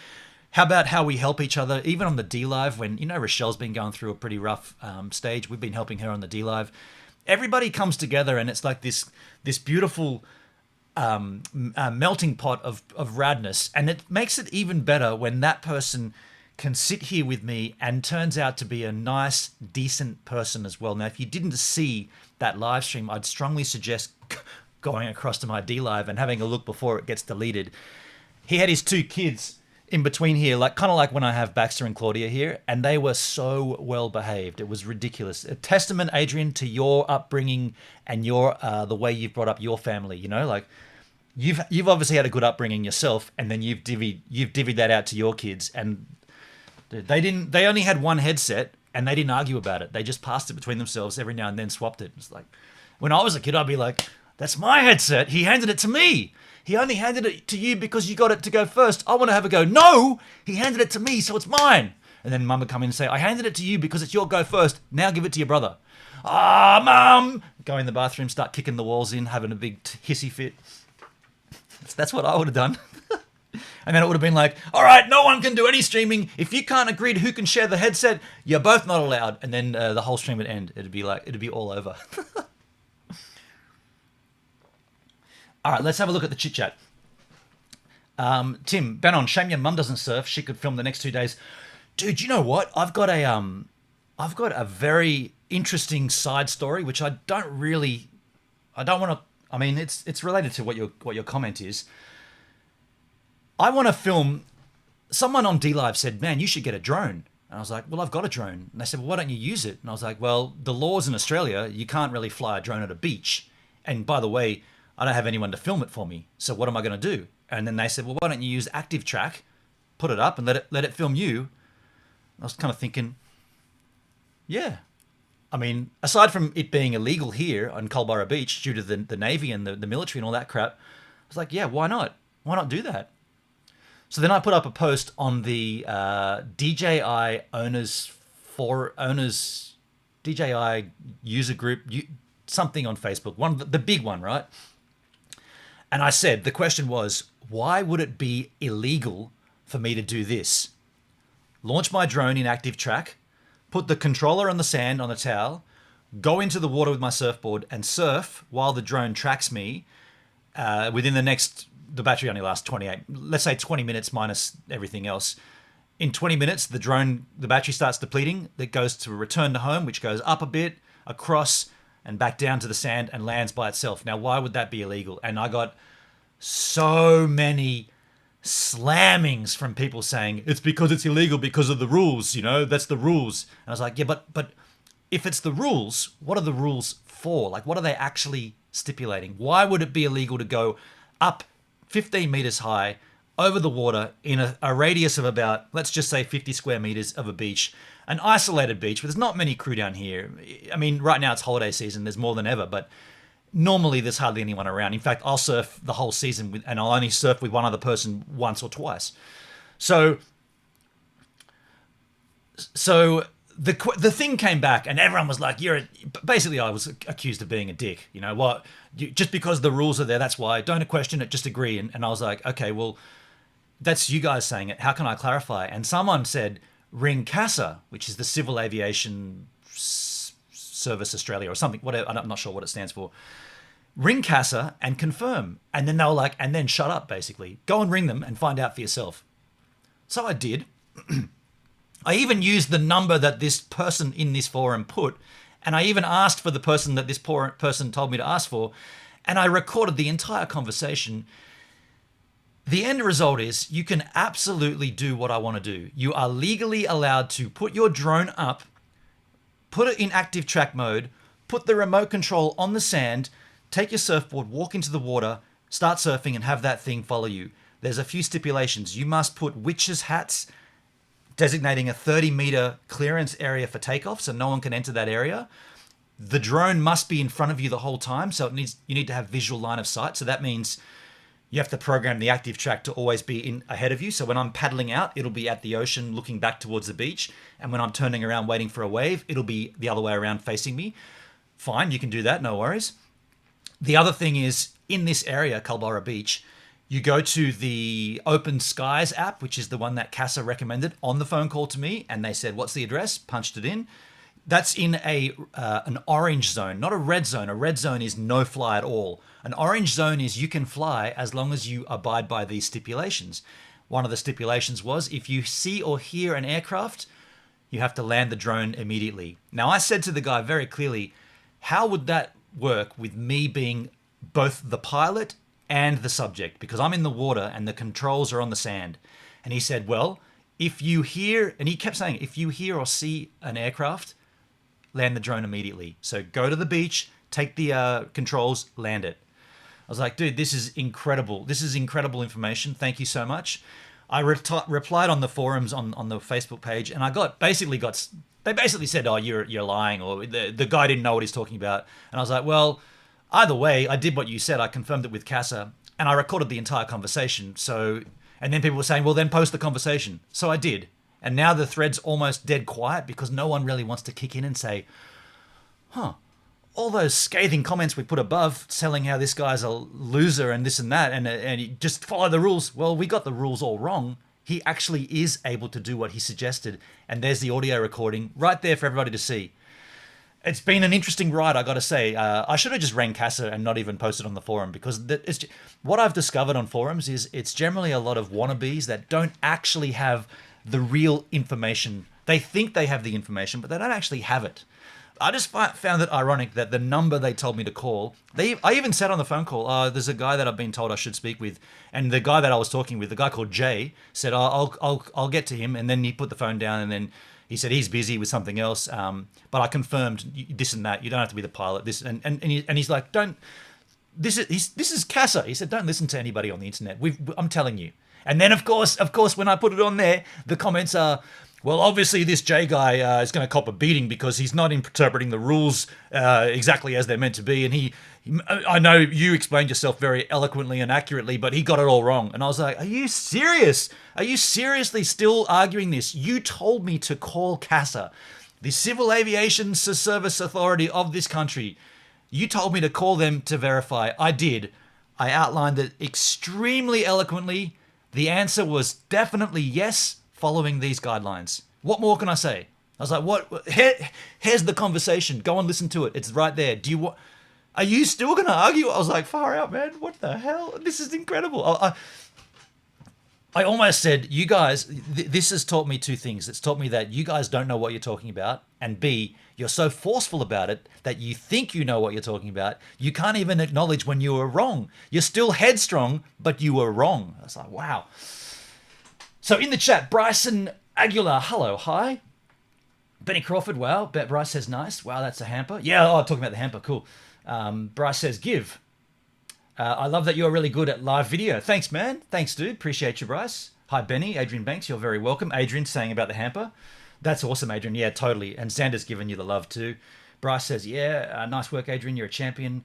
How about how we help each other, even on the DLive when, Rochelle's been going through a pretty rough stage. We've been helping her on the DLive. Everybody comes together and it's like this beautiful melting pot of radness. And it makes it even better when that person can sit here with me and turns out to be a nice, decent person as well. Now, if you didn't see that live stream, I'd strongly suggest going across to my DLive and having a look before it gets deleted. He had his 2 kids in between here, kind of like when I have Baxter and Claudia here, and they were so well behaved. It was ridiculous. A testament, Adrian, to your upbringing and your the way you've brought up your family. You've obviously had a good upbringing yourself, and then you've divvied that out to your kids. And they only had one headset, and they didn't argue about it. They just passed it between themselves every now and then, swapped it. It's like when I was a kid, I'd be like, That's my headset. He handed it to me. He only handed it to you because you got it to go first. I want to have a go. No, he handed it to me, so it's mine. And then Mum would come in and say, I handed it to you because it's your go first. Now give it to your brother. Ah, Mum! Go in the bathroom, start kicking the walls in, having a big hissy fit. That's what I would have done. And then it would have been like, all right, no one can do any streaming. If you can't agree to who can share the headset, you're both not allowed. And then the whole stream would end. It'd be all over. All right, let's have a look at the chit chat. Tim, Bannon, shame your mum doesn't surf. She could film the next 2 days. Dude, you know what? I've got a very interesting side story, which I don't want to. I mean, it's related to what your comment is. I want to film. Someone on DLive said, "Man, you should get a drone." And I was like, "Well, I've got a drone." And they said, "Well, why don't you use it?" And I was like, "Well, the laws in Australia, you can't really fly a drone at a beach. And by the way, I don't have anyone to film it for me. So what am I going to do?" And then they said, "Well, why don't you use Active Track, put it up, and let it film you?" And I was kind of thinking, yeah. I mean, aside from it being illegal here on Culburra Beach due to the Navy and the military and all that crap, I was like, yeah, why not? Why not do that? So then I put up a post on the DJI DJI user group, something on Facebook, the big one, right? And I said, the question was, why would it be illegal for me to do this? Launch my drone in Active Track, put the controller on the sand on a towel, go into the water with my surfboard and surf while the drone tracks me within the battery only lasts 20 minutes minus everything else. In 20 minutes, the battery starts depleting. It goes to return to home, which goes up a bit, across, and back down to the sand and lands by itself. Now, why would that be illegal? And I got so many slammings from people saying, it's because it's illegal because of the rules, that's the rules. And I was like, yeah, but if it's the rules, what are the rules for? Like, what are they actually stipulating? Why would it be illegal to go up 15 meters high over the water in a radius of about, let's just say 50 square meters of a beach, an isolated beach, but there's not many crew down here. I mean, right now it's holiday season, there's more than ever, but normally there's hardly anyone around. In fact, I'll surf the whole season and I'll only surf with one other person once or twice. So the thing came back and everyone was like, basically I was accused of being a dick. You know what? Just because the rules are there, that's why. Don't question it, just agree. And I was like, okay, well, that's you guys saying it. How can I clarify? And someone said, ring CASA, which is the Civil Aviation Service Australia or something, whatever. I'm not sure what it stands for. Ring CASA and confirm. And then they were like, and then shut up, basically. Go and ring them and find out for yourself. So I did. I even used the number that this person in this forum put, and I even asked for the person that this poor person told me to ask for, and I recorded the entire conversation. The end result is you can absolutely do what I want to do. You are legally allowed to put your drone up, put it in active track mode, put the remote control on the sand, take your surfboard, walk into the water, start surfing and have that thing follow you. There's a few stipulations. You must put witches' hats designating a 30-meter clearance area for takeoff so no one can enter that area. The drone must be in front of you the whole time, so you need to have visual line of sight. So that means you have to program the active track to always be in ahead of you. So when I'm paddling out, it'll be at the ocean looking back towards the beach. And when I'm turning around waiting for a wave, it'll be the other way around facing me. Fine, you can do that, no worries. The other thing is, in this area, Culburra Beach, you go to the Open Skies app, which is the one that CASA recommended on the phone call to me. And they said, what's the address? Punched it in. That's in an orange zone, not a red zone. A red zone is no fly at all. An orange zone is you can fly as long as you abide by these stipulations. One of the stipulations was if you see or hear an aircraft, you have to land the drone immediately. Now, I said to the guy very clearly, how would that work with me being both the pilot and the subject? Because I'm in the water and the controls are on the sand. And he said, well, if you hear, and he kept saying, if you hear or see an aircraft, land the drone immediately. So go to the beach, take the controls, land it. I was like, dude, this is incredible. This is incredible information. Thank you so much. I replied on the forums on the Facebook page, and I they basically said, oh, you're lying, or the guy didn't know what he's talking about. And I was like, well, Either way, I did what you said. I confirmed it with Casa, and I recorded the entire conversation. So, and then people were saying, well, then post the conversation. So I did. And now the thread's almost dead quiet because no one really wants to kick in and say, all those scathing comments we put above telling how this guy's a loser and this and that, and he just follow the rules. Well, we got the rules all wrong. He actually is able to do what he suggested. And there's the audio recording right there for everybody to see. It's been an interesting ride, I got to say. I should have just rang Casa and not even posted on the forum, because what I've discovered on forums is it's generally a lot of wannabes that don't actually have the real information. They think they have the information, but they don't actually have it. I just found it ironic that the number they told me to call, I even said on the phone call, there's a guy that I've been told I should speak with, and the guy that I was talking with, the guy called Jay, said, I'll get to him, and then he put the phone down, and then he said he's busy with something else, but I confirmed this and that. You don't have to be the pilot. This and he's like, don't. This is Casa. He said, don't listen to anybody on the internet. I'm telling you. And then of course, when I put it on there, the comments are, well, obviously this Jay guy is going to cop a beating because he's not interpreting the rules exactly as they're meant to be. And I know you explained yourself very eloquently and accurately, but he got it all wrong. And I was like, are you serious? Are you seriously still arguing this? You told me to call CASA, the Civil Aviation Service Authority of this country. You told me to call them to verify. I did. I outlined it extremely eloquently. The answer was definitely yes, following these guidelines. What more can I say? I was like, what? Here's the conversation. Go and listen to it. It's right there. Are you still going to argue? I was like, far out, man. What the hell? This is incredible. I almost said, you guys, this has taught me two things. It's taught me that you guys don't know what you're talking about. And B, you're so forceful about it that you think you know what you're talking about. You can't even acknowledge when you were wrong. You're still headstrong, but you were wrong. I was like, wow. So in the chat, Bryson Aguilar, hello, hi. Benny Crawford, wow. Bryce says nice. Wow, that's a hamper. Yeah, talking about the hamper, cool. Bryce says give. I love that you're really good at live video. Thanks, man. Thanks, dude. Appreciate you, Bryce. Hi, Benny. Adrian Banks, you're very welcome. Adrian saying about the hamper. That's awesome, Adrian. Yeah, totally. And Xander's giving you the love too. Bryce says, yeah, nice work, Adrian. You're a champion.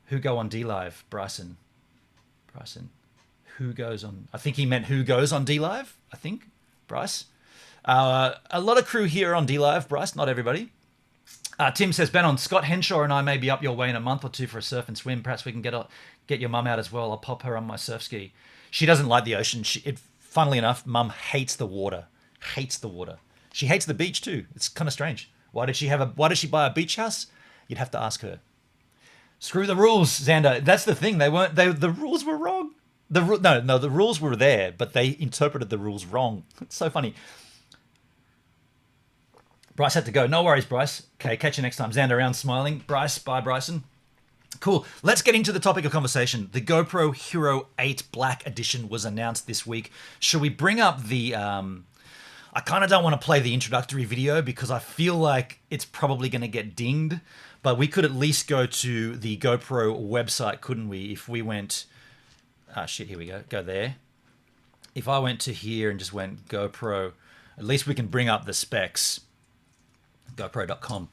Who go on D Live? Bryson. Who goes on? I think he meant who goes on D Live. I think, Bryce. A lot of crew here on D Live, Bryce. Not everybody. Tim says, Ben, on Scott Henshaw and I may be up your way in a month or two for a surf and swim. Perhaps we can get your mum out as well. I'll pop her on my surf ski. She doesn't like the ocean. Funnily enough, mum hates the water. Hates the water. She hates the beach too. It's kind of strange. Why did she buy a beach house? You'd have to ask her. Screw the rules, Xander. That's the thing. The rules were wrong. The rules were there, but they interpreted the rules wrong. It's so funny. Bryce had to go. No worries, Bryce. Okay, catch you next time. Xander around smiling. Bryce, bye, Bryson. Cool. Let's get into the topic of conversation. The GoPro Hero 8 Black Edition was announced this week. Should we bring up the... I kind of don't want to play the introductory video because I feel like it's probably going to get dinged, but we could at least go to the GoPro website, couldn't we? If we went... here we go. Go there. If I went to here and just went GoPro, at least we can bring up the specs. GoPro.com.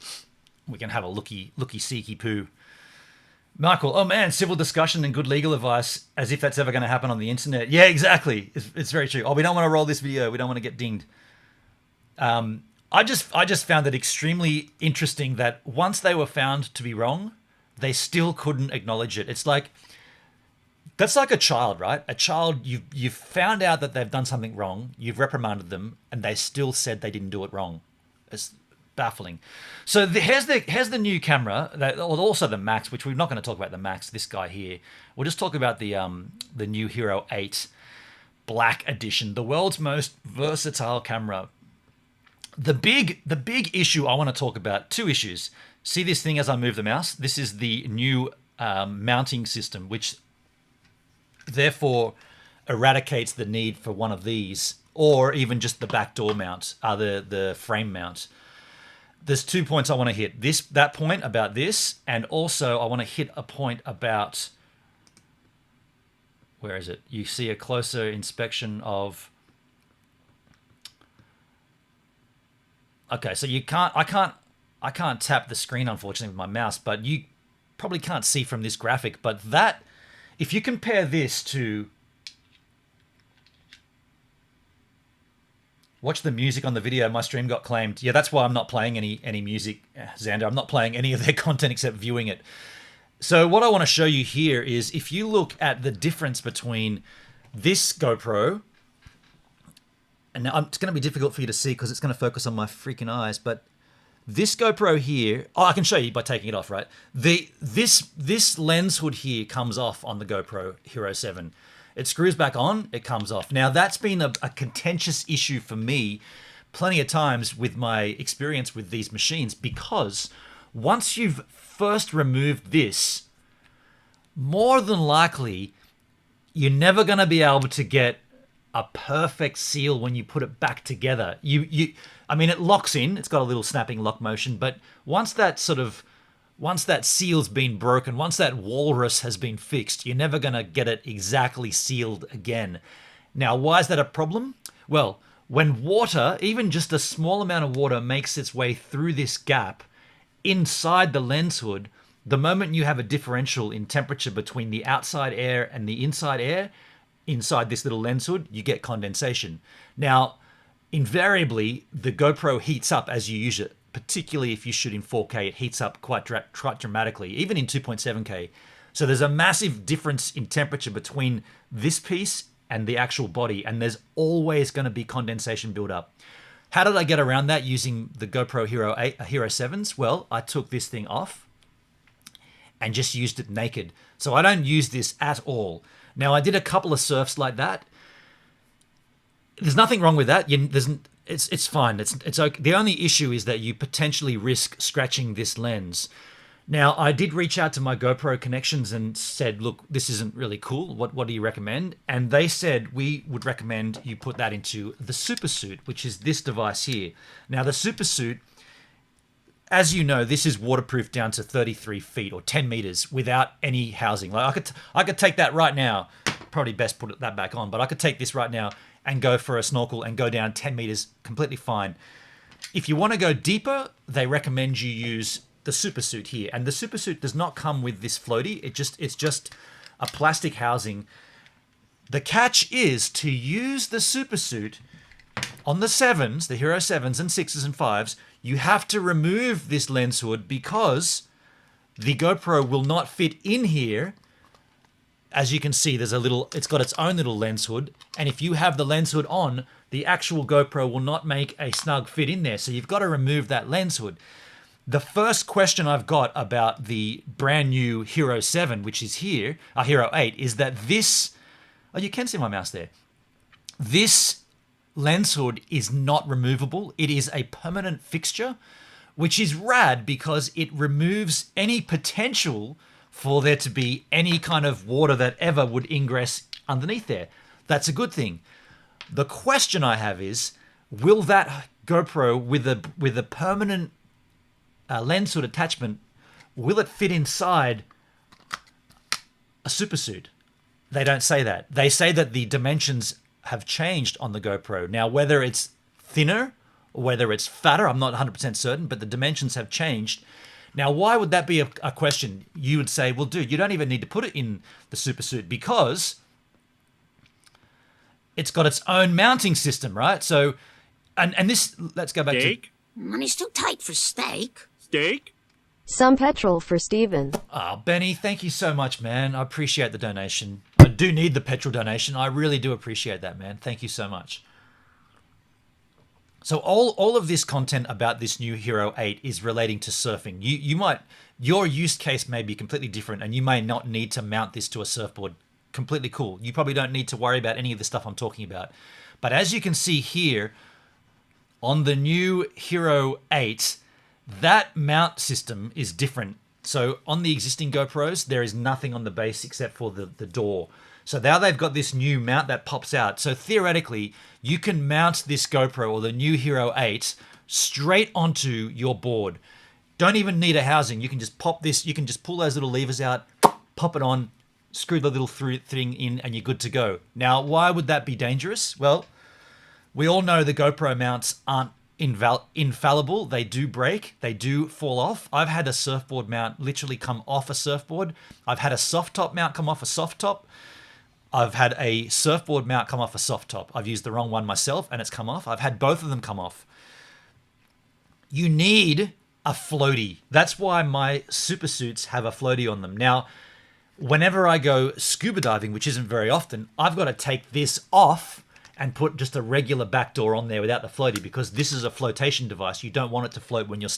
We can have a looky-seeky poo. Michael, oh man, civil discussion and good legal advice, as if that's ever going to happen on the internet. Yeah, exactly. It's very true. Oh, we don't want to roll this video. We don't want to get dinged. I just found it extremely interesting that once they were found to be wrong, they still couldn't acknowledge it. It's like, that's like a child, right? A child, you've found out that they've done something wrong, you've reprimanded them, and they still said they didn't do it wrong. It's baffling. So here's the new camera, also the Max, which we're not going to talk about the Max, this guy here. We'll just talk about the new Hero 8 Black Edition, the world's most versatile camera. The big issue I want to talk about, two issues. See this thing as I move the mouse? This is the new mounting system, which therefore eradicates the need for one of these, or even just the backdoor mount, the frame mount. There's 2 points I want to hit. That point about this, and also I want to hit a point about, where is it? You see a closer inspection of, okay, so I can't tap the screen unfortunately with my mouse, but probably can't see from this graphic, but that, if you compare this to, watch the music on the video, my stream got claimed. Yeah, that's why I'm not playing any music, Xander. I'm not playing any of their content except viewing it. So what I want to show you here is if you look at the difference between this GoPro, and now it's going to be difficult for you to see because it's going to focus on my freaking eyes, but this GoPro here, oh, I can show you by taking it off, right? This lens hood here comes off on the GoPro Hero 7. It screws back on, it comes off. Now, that's been a contentious issue for me plenty of times with my experience with these machines, because once you've first removed this, more than likely, you're never going to be able to get a perfect seal when you put it back together. I mean, it locks in. It's got a little snapping lock motion, but once that seal's been broken, once that walrus has been fixed, you're never going to get it exactly sealed again. Now, why is that a problem? Well, when water, even just a small amount of water, makes its way through this gap inside the lens hood, the moment you have a differential in temperature between the outside air and the inside air, inside this little lens hood, you get condensation. Now, invariably, the GoPro heats up as you use it, particularly if you shoot in 4K, it heats up quite dramatically, even in 2.7K. So there's a massive difference in temperature between this piece and the actual body, and there's always going to be condensation buildup. How did I get around that using the GoPro Hero 7s? Well, I took this thing off and just used it naked. So I don't use this at all. Now, I did a couple of surfs like that. There's nothing wrong with that. It's fine. It's okay. The only issue is that you potentially risk scratching this lens. Now, I did reach out to my GoPro connections and said, look, this isn't really cool. What do you recommend? And they said, we would recommend you put that into the Super Suit, which is this device here. Now, the Super Suit, as you know, this is waterproof down to 33 feet or 10 meters without any housing. Like I could take that right now. Probably best put that back on, but I could take this right now and go for a snorkel and go down 10 meters completely fine. If you want to go deeper, they recommend you use the Super Suit here. And the Super Suit does not come with this floaty. It's just a plastic housing. The catch is to use the Super Suit on the 7s, the Hero 7s and 6s and 5s, you have to remove this lens hood because the GoPro will not fit in here. As you can see, it's got its own little lens hood. And if you have the lens hood on, the actual GoPro will not make a snug fit in there. So you've got to remove that lens hood. The first question I've got about the brand new Hero 7, which is here, Hero 8, is that this, oh, you can see my mouse there. This lens hood is not removable. It is a permanent fixture, which is rad because it removes any potential for there to be any kind of water that ever would ingress underneath there. That's a good thing. The question I have is, will that GoPro with a permanent lens hood attachment, will it fit inside a Super Suit? They don't say that. They say that the dimensions have changed on the GoPro. Now, whether it's thinner or whether it's fatter, I'm not 100% certain, but the dimensions have changed. Now, why would that be a question? You would say, well, dude, you don't even need to put it in the Super Suit because it's got its own mounting system, right? So, and this, let's go back Steak? to... Money's too tight for steak. Steak? Some petrol for Steven. Oh, Benny, thank you so much, man. I appreciate the donation. I do need the petrol donation. I really do appreciate that, man. Thank you so much. So all of this content about this new Hero 8 is relating to surfing. Your use case may be completely different and you may not need to mount this to a surfboard. Completely cool. You probably don't need to worry about any of the stuff I'm talking about. But as you can see here, on the new Hero 8, that mount system is different. So on the existing GoPros, there is nothing on the base except for the door. So now they've got this new mount that pops out. So theoretically, you can mount this GoPro or the new Hero 8 straight onto your board. Don't even need a housing. You can just pop this, you can just pull those little levers out, pop it on, screw the little thing in, and you're good to go. Now, why would that be dangerous? Well, we all know the GoPro mounts aren't infallible. They do break. They do fall off. I've had a surfboard mount literally come off a surfboard. I've had a soft top mount come off a soft top. I've had a surfboard mount come off a soft top. I've used the wrong one myself and it's come off. I've had both of them come off. You need a floaty. That's why my super suits have a floaty on them. Now, whenever I go scuba diving, which isn't very often, I've got to take this off and put just a regular backdoor on there without the floaty, because this is a flotation device. You don't want it to float when you're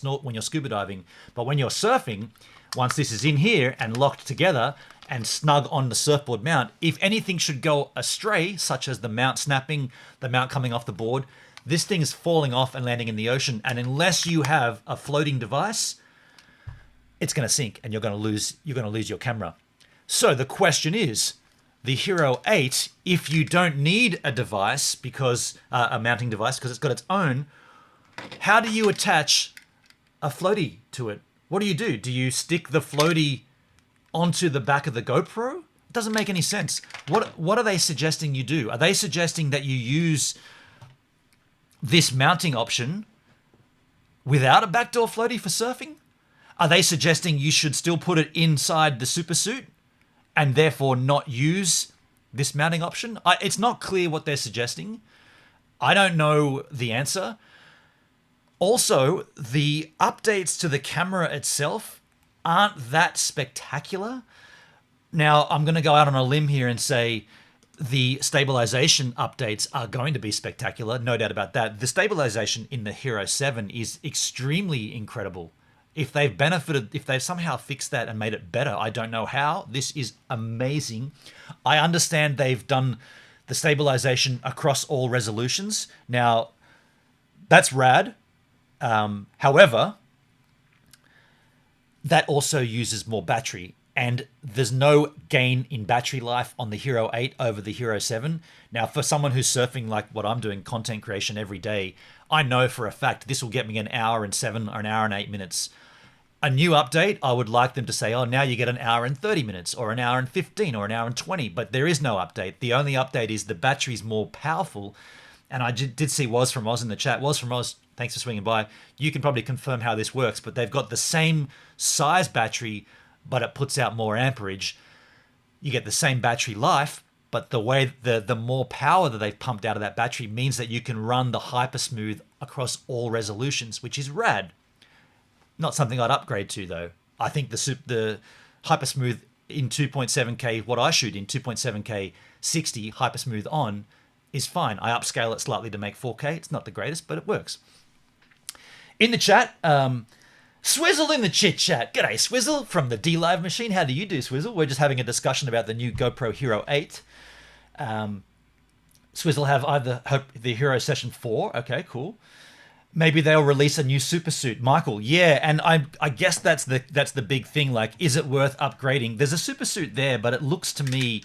scuba diving. But when you're surfing, once this is in here and locked together and snug on the surfboard mount, if anything should go astray, such as the mount snapping, the mount coming off the board, this thing is falling off and landing in the ocean. And unless you have a floating device, it's going to sink and you're going to lose your camera. So the question is, the Hero 8, if you don't need a device, because a mounting device, because it's got its own, how do you attach a floaty to it? What do? Do you stick the floaty onto the back of the GoPro? It doesn't make any sense. What are they suggesting you do? Are they suggesting that you use this mounting option without a backdoor floaty for surfing? Are they suggesting you should still put it inside the super suit and therefore not use this mounting option? It's not clear what they're suggesting. I don't know the answer. Also, the updates to the camera itself aren't that spectacular. Now, I'm going to go out on a limb here and say the stabilization updates are going to be spectacular, no doubt about that. The stabilization in the Hero 7 is extremely incredible. If they've somehow fixed that and made it better, I don't know how. This is amazing. I understand they've done the stabilization across all resolutions. Now, that's rad. However, that also uses more battery, and there's no gain in battery life on the Hero 8 over the Hero 7. Now, for someone who's surfing like what I'm doing, content creation every day, I know for a fact this will get me an hour and 7 or an hour and 8 minutes. A new update, I would like them to say, oh, now you get an hour and 30 minutes or an hour and 15 or an hour and 20, but there is no update. The only update is the battery's more powerful. And I did see Was from Oz in the chat. Was from Oz, thanks for swinging by. You can probably confirm how this works, but they've got the same size battery, but it puts out more amperage. You get the same battery life, but the way the more power that they've pumped out of that battery means that you can run the hypersmooth across all resolutions, which is rad. Not something I'd upgrade to, though. I think the hypersmooth in 2.7K, what I shoot in 2.7K 60 hypersmooth on, is fine. I upscale it slightly to make 4K. It's not the greatest, but it works. In the chat, Swizzle in the chit chat. G'day, Swizzle from the D-Live machine. How do you do, Swizzle? We're just having a discussion about the new GoPro Hero 8. Swizzle have either the Hero Session 4. Okay, cool. Maybe they'll release a new super suit. Michael, yeah, and I guess that's the big thing. Like, is it worth upgrading? There's a super suit there, but it looks to me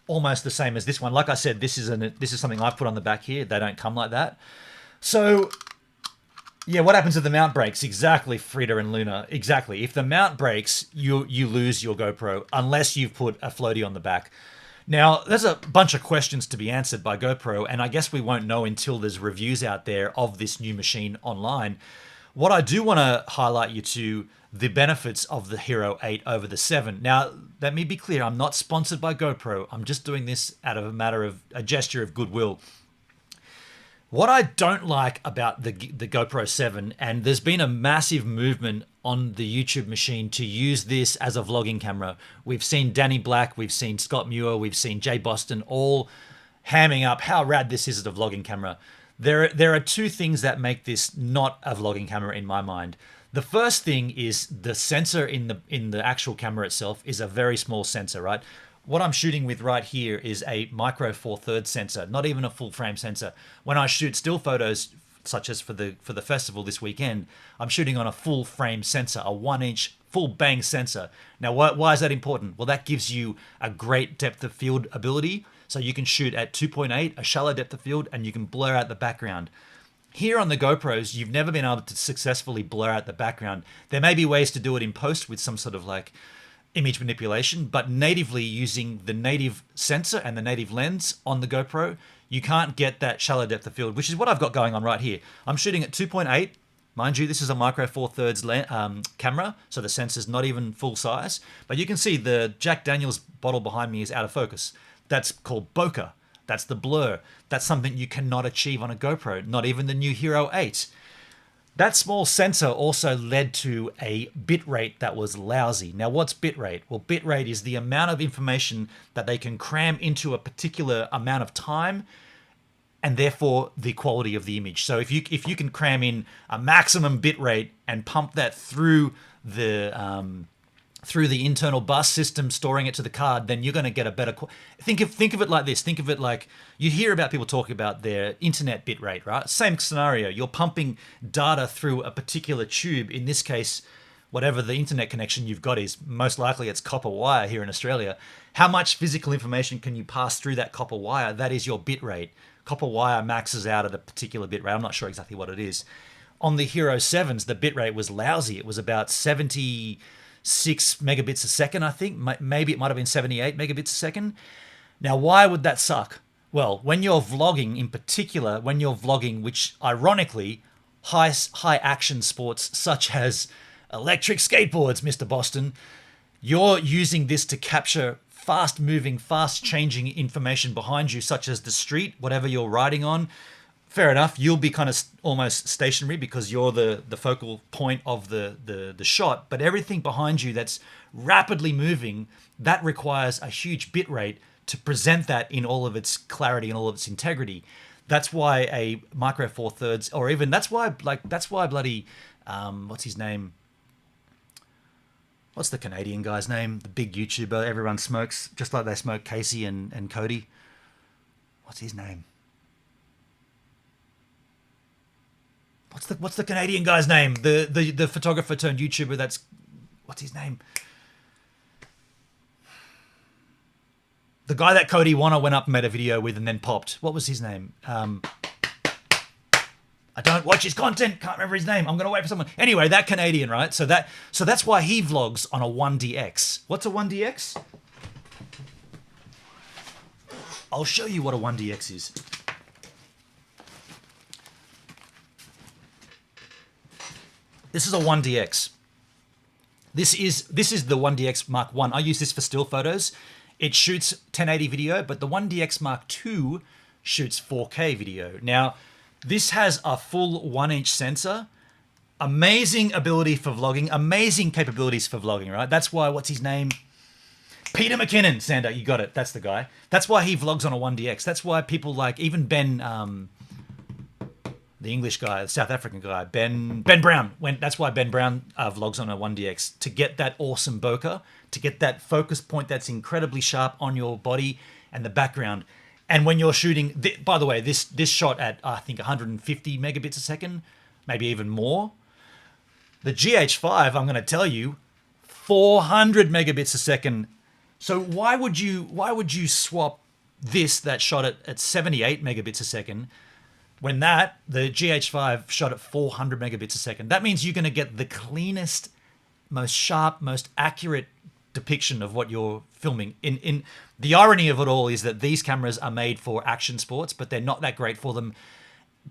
almost the same as this one. Like I said, this is something I've put on the back here. They don't come like that. So, yeah, what happens if the mount breaks? Exactly, Frida and Luna. Exactly. If the mount breaks, you lose your GoPro unless you've put a floaty on the back. Now, there's a bunch of questions to be answered by GoPro, and I guess we won't know until there's reviews out there of this new machine online. What I do want to highlight you to the benefits of the Hero 8 over the 7. Now, let me be clear, I'm not sponsored by GoPro. I'm just doing this out of a gesture of goodwill. What I don't like about the GoPro 7, and there's been a massive movement on the YouTube machine to use this as a vlogging camera. We've seen Danny Black, we've seen Scott Muir, we've seen Jay Boston all hamming up how rad this is as a vlogging camera. There are two things that make this not a vlogging camera in my mind. The first thing is the sensor in the actual camera itself is a very small sensor, right? What I'm shooting with right here is a micro 4/3 sensor, not even a full frame sensor. When I shoot still photos, such as for the festival this weekend, I'm shooting on a full frame sensor, a 1-inch full bang sensor. Now, why is that important? Well, that gives you a great depth of field ability. So you can shoot at 2.8, a shallow depth of field, and you can blur out the background. Here on the GoPros, you've never been able to successfully blur out the background. There may be ways to do it in post with some sort of like image manipulation, but natively using the native sensor and the native lens on the GoPro, you can't get that shallow depth of field, which is what I've got going on right here. I'm shooting at 2.8. Mind you, this is a micro four thirds camera, so the sensor's not even full size. But you can see the Jack Daniels bottle behind me is out of focus. That's called bokeh. That's the blur. That's something you cannot achieve on a GoPro, not even the new Hero 8. That small sensor also led to a bitrate that was lousy. Now, what's bitrate? Well, bitrate is the amount of information that they can cram into a particular amount of time, and therefore the quality of the image. So if you can cram in a maximum bitrate and pump that through the internal bus system, storing it to the card, then you're going to get a better. Think of it like this. Think of it like you hear about people talking about their internet bitrate, right? Same scenario. You're pumping data through a particular tube. In this case, whatever the internet connection you've got is, most likely it's copper wire here in Australia. How much physical information can you pass through that copper wire? That is your bitrate. Copper wire maxes out at a particular bitrate. I'm not sure exactly what it is. On the Hero 7s, the bitrate was lousy. It was about 76 megabits a second, I think. Maybe it might have been 78 megabits a second. Now, why would that suck? Well, when you're vlogging, in particular, when you're vlogging, which ironically, high action sports such as electric skateboards, Mr. Boston, you're using this to capture fast moving, fast changing information behind you, such as the street, whatever you're riding on. Fair enough, you'll be kind of almost stationary because you're the focal point of the shot, but everything behind you that's rapidly moving, that requires a huge bit rate to present that in all of its clarity and all of its integrity. That's why a micro four thirds, or even that's why bloody what's his name? What's the Canadian guy's name? The big YouTuber everyone smokes, just like they smoke Casey and Cody. What's his name? What's the Canadian guy's name? The photographer turned YouTuber. That's what's his name? The guy that Cody Warner went up and made a video with and then popped. What was his name? I don't watch his content. Can't remember his name. I'm gonna wait for someone. Anyway, that Canadian, right? So that's why he vlogs on a 1DX. What's a 1DX? I'll show you what a 1DX is. This is a 1DX. This is the 1DX Mark 1. I use this for still photos. It shoots 1080 video, but the 1DX Mark 2 shoots 4K video. Now, this has a full 1-inch sensor. Amazing ability for vlogging. Amazing capabilities for vlogging, right? That's why, what's his name? Peter McKinnon, Sander, you got it. That's the guy. That's why he vlogs on a 1DX. That's why people like, even Ben, the English guy, the South African guy, Ben Brown. That's why Ben Brown vlogs on a 1DX, to get that awesome bokeh, to get that focus point that's incredibly sharp on your body and the background. And when you're shooting, by the way, this shot at, I think, 150 megabits a second, maybe even more. The GH5, I'm going to tell you, 400 megabits a second. So why would you swap that shot at 78 megabits a second when the GH5 shot at 400 megabits a second? That means you're going to get the cleanest, most sharp, most accurate depiction of what you're filming. In the irony of it all is that these cameras are made for action sports, but they're not that great for them.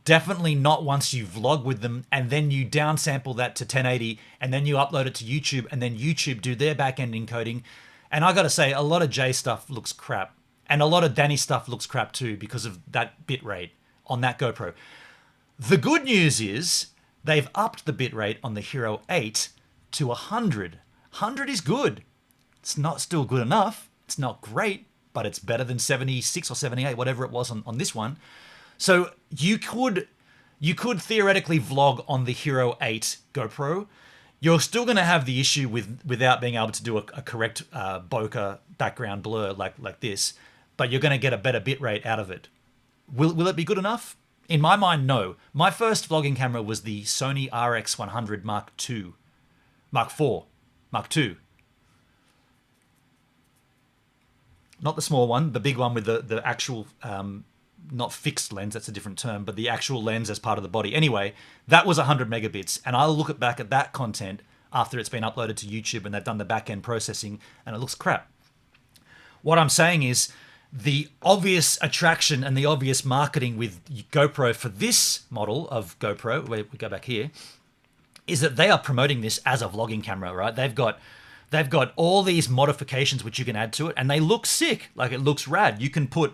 Definitely not once you vlog with them and then you downsample that to 1080 and then you upload it to YouTube and then YouTube do their back-end encoding. And I gotta say, a lot of Jay stuff looks crap. And a lot of Danny stuff looks crap too because of that bit rate on that GoPro. The good news is they've upped the bit rate on the Hero 8 to 100. 100 is good. It's not still good enough. It's not great, but it's better than 76 or 78, whatever it was on this one. So you could theoretically vlog on the Hero 8 GoPro. You're still going to have the issue without being able to do a correct bokeh background blur like this, but you're going to get a better bit rate out of it. Will it be good enough? In my mind, no. My first vlogging camera was the Sony RX100 Mark II. Mark IV. Mark II. Not the small one, the big one with the actual, not fixed lens, that's a different term, but the actual lens as part of the body. Anyway, that was 100 megabits, and I look back at that content, after it's been uploaded to YouTube and they've done the back-end processing and it looks crap. What I'm saying is the obvious attraction and the obvious marketing with GoPro for this model of GoPro, where we go back here, is that they are promoting this as a vlogging camera, right? They've got all these modifications which you can add to it, and they look sick. Like, it looks rad. You can put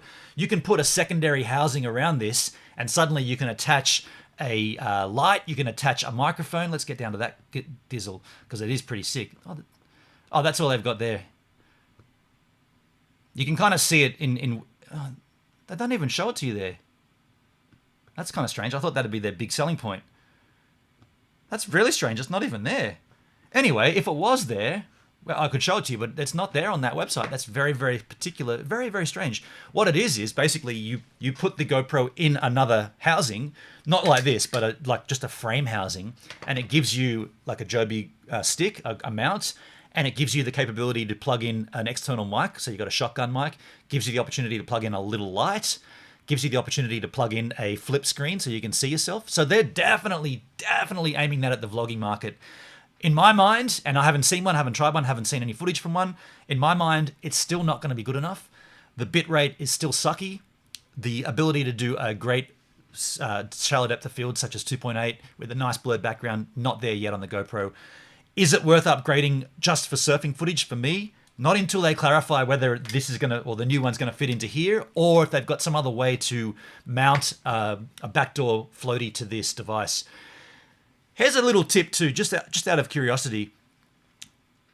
a secondary housing around this, and suddenly you can attach a light. You can attach a microphone. Let's get down to that dizzle because it is pretty sick. Oh, that's all they've got there. You can kind of see it in they don't even show it to you there. That's kind of strange. I thought that'd be their big selling point. That's really strange. It's not even there. Anyway, if it was there, well, I could show it to you, but it's not there on that website. That's very, very particular, very, very strange. What it is basically you put the GoPro in another housing, not like this, but like just a frame housing, and it gives you like a Joby stick, a mount, and it gives you the capability to plug in an external mic. So you've got a shotgun mic, gives you the opportunity to plug in a little light, gives you the opportunity to plug in a flip screen so you can see yourself. So they're definitely aiming that at the vlogging market. In my mind, and I haven't seen one, haven't tried one, haven't seen any footage from one, in my mind, it's still not going to be good enough. The bitrate is still sucky. The ability to do a great shallow depth of field, such as 2.8, with a nice blurred background, not there yet on the GoPro. Is it worth upgrading just for surfing footage? For me, not until they clarify whether this is going to, or the new one's going to fit into here, or if they've got some other way to mount a backdoor floaty to this device. Here's a little tip too, just out of curiosity.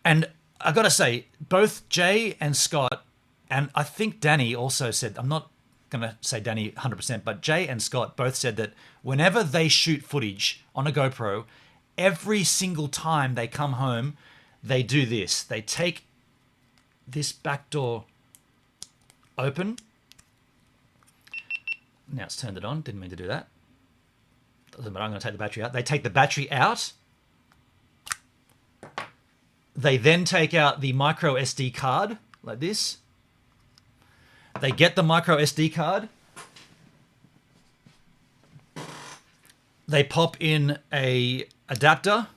And I got to say, both Jay and Scott, and I think Danny also said, I'm not going to say Danny 100%, but Jay and Scott both said that whenever they shoot footage on a GoPro, every single time they come home, they do this. They take this back door open. Now it's turned it on. Didn't mean to do that. Doesn't matter. I'm going to take the battery out. They take the battery out. They then take out the micro SD card like this. They get the micro SD card. They pop in a adapter.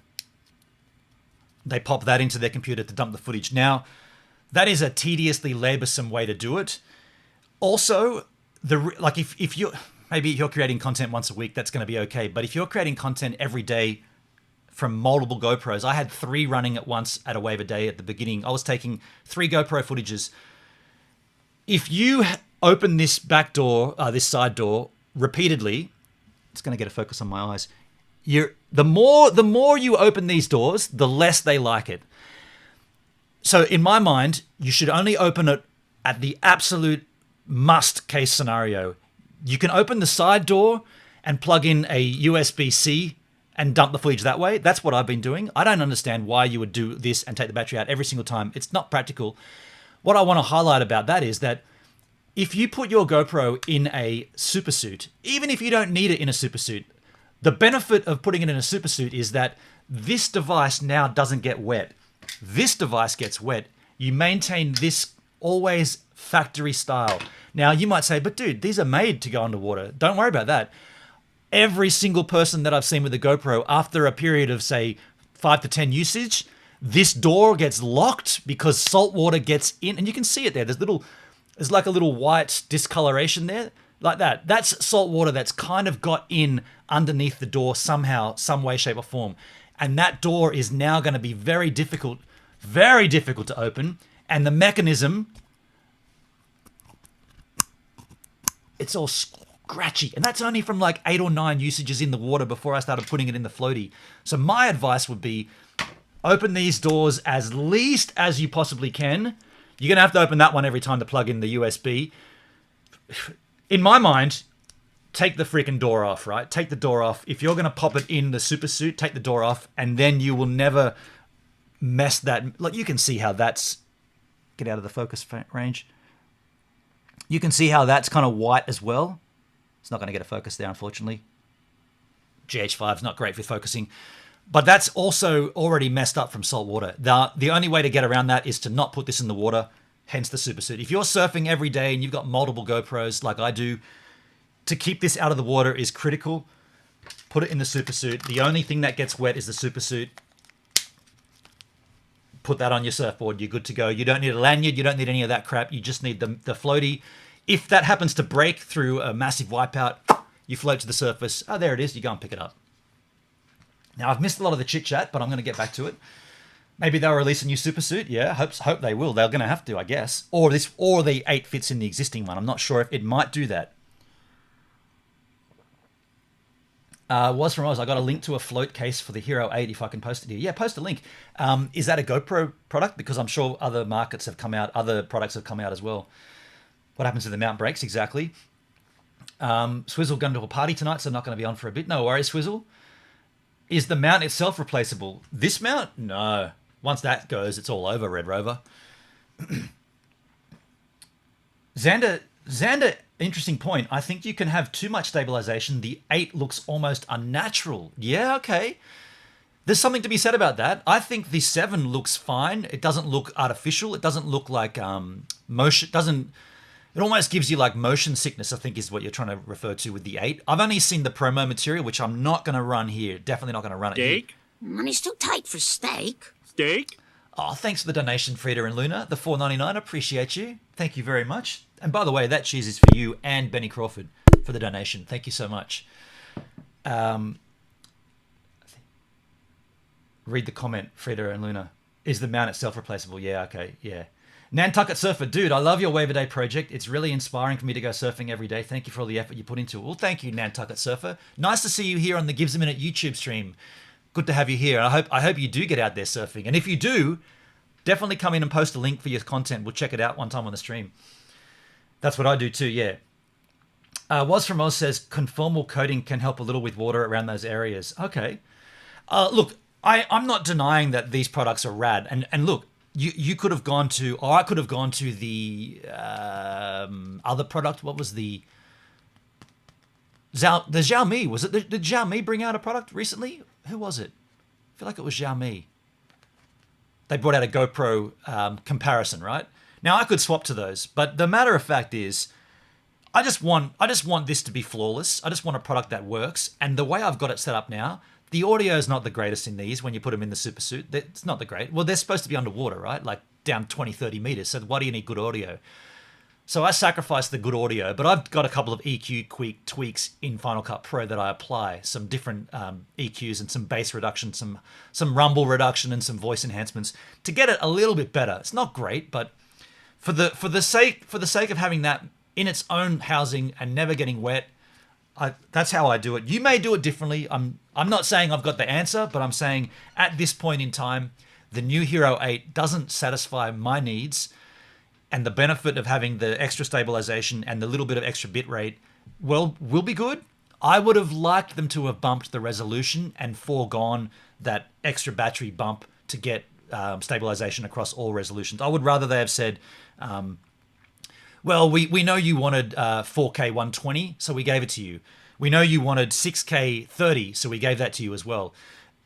They pop that into their computer to dump the footage. Now, that is a tediously laborsome way to do it. Also, if you're maybe you're creating content once a week, that's going to be okay. But if you're creating content every day from multiple GoPros, I had 3 running at once at a wave a day at the beginning. I was taking 3 GoPro footages. If you open this back door, this side door repeatedly, it's going to get a focus on my eyes. The more you open these doors, the less they like it. So in my mind, you should only open it at the absolute must case scenario. You can open the side door and plug in a USB-C and dump the footage that way. That's what I've been doing. I don't understand why you would do this and take the battery out every single time. It's not practical. What I want to highlight about that is that if you put your GoPro in a supersuit, even if you don't need it in a supersuit, the benefit of putting it in a supersuit is that this device now doesn't get wet. This device gets wet. You maintain this always factory style. Now, you might say, but dude, these are made to go underwater. Don't worry about that. Every single person that I've seen with a GoPro, after a period of, say, 5 to 10 usage, this door gets locked because salt water gets in. And you can see it there. There's like a little white discoloration there, like that. That's salt water that's kind of got in underneath the door somehow, some way, shape, or form. And that door is now going to be very difficult to open. And the mechanism, it's all scratchy. And that's only from like 8 or 9 usages in the water before I started putting it in the floaty. So my advice would be open these doors as least as you possibly can. You're going to have to open that one every time to plug in the USB. In my mind, take the freaking door off, right? Take the door off. If you're going to pop it in the supersuit, take the door off, and then you will never mess that. Like, you can see how that's, get out of the focus range. You can see how that's kind of white as well. It's not going to get a focus there, unfortunately. GH5 is not great for focusing. But that's also already messed up from salt water. The only way to get around that is to not put this in the water, hence the supersuit. If you're surfing every day and you've got multiple GoPros like I do, to keep this out of the water is critical. Put it in the supersuit. The only thing that gets wet is the supersuit. put that on your surfboard. You're good to go. You don't need a lanyard. You don't need any of that crap. You just need the floaty. If that happens to break through a massive wipeout, you float to the surface. Oh, there it is. You go and pick it up. Now, I've missed a lot of the chit-chat, but I'm going to get back to it. Maybe they'll release a new super suit. Yeah, hope they will. They're going to have to, I guess. Or the 8 fits in the existing one. I'm not sure if it might do that. Was from Oz. I got a link to a float case for the Hero 8 if I can post it here. Yeah, post a link. Is that a GoPro product? Because I'm sure other markets have come out. Other products have come out as well. What happens to the mount breaks? Exactly. Swizzle going to a party tonight, so not going to be on for a bit. No worries, Swizzle. Is the mount itself replaceable? This mount? No. Once that goes, it's all over, Red Rover. Xander, interesting point. I think you can have too much stabilization. The 8 looks almost unnatural. Yeah, okay. There's something to be said about that. I think the 7 looks fine. It doesn't look artificial. It doesn't look like motion. It almost gives you like motion sickness, I think is what you're trying to refer to with the 8. I've only seen the promo material, which I'm not going to run here. Definitely not going to run it here. Money's too tight for steak. Oh, thanks for the donation, Frida and Luna. The $4.99, appreciate you. Thank you very much. And by the way, that cheese is for you and Benny Crawford for the donation. Thank you so much. Read the comment, Frida and Luna. Is the mount itself replaceable? Yeah, okay, yeah. Nantucket Surfer, dude, I love your Wave a Day project. It's really inspiring for me to go surfing every day. Thank you for all the effort you put into it. Well, thank you, Nantucket Surfer. Nice to see you here on the Gives a Minute YouTube stream. Good to have you here. I hope you do get out there surfing. And if you do, definitely come in and post a link for your content. We'll check it out one time on the stream. That's what I do too, yeah. Was from Oz says, conformal coating can help a little with water around those areas. Okay. Look, I'm not denying that these products are rad. And look, you could have gone to, or I could have gone to the other product. What was the Xiaomi? Was it? Did Xiaomi bring out a product recently? Who was it? I feel like it was Xiaomi. They brought out a GoPro comparison, right? Now I could swap to those, but the matter of fact is, I just want this to be flawless. I just want a product that works. And the way I've got it set up now, the audio is not the greatest in these when you put them in the super suit. It's not the great. Well, they're supposed to be underwater, right? Like down 20, 30 meters. So why do you need good audio? So I sacrificed the good audio, but I've got a couple of EQ tweaks in Final Cut Pro that I apply. Some different EQs and some bass reduction, some rumble reduction, and some voice enhancements to get it a little bit better. It's not great, but for the sake of having that in its own housing and never getting wet, that's how I do it. You may do it differently. I'm not saying I've got the answer, but I'm saying at this point in time, the new Hero 8 doesn't satisfy my needs. And the benefit of having the extra stabilization and the little bit of extra bitrate will be good. I would have liked them to have bumped the resolution and foregone that extra battery bump to get stabilization across all resolutions. I would rather they have said, well, we know you wanted 4K 120, so we gave it to you. We know you wanted 6K 30, so we gave that to you as well.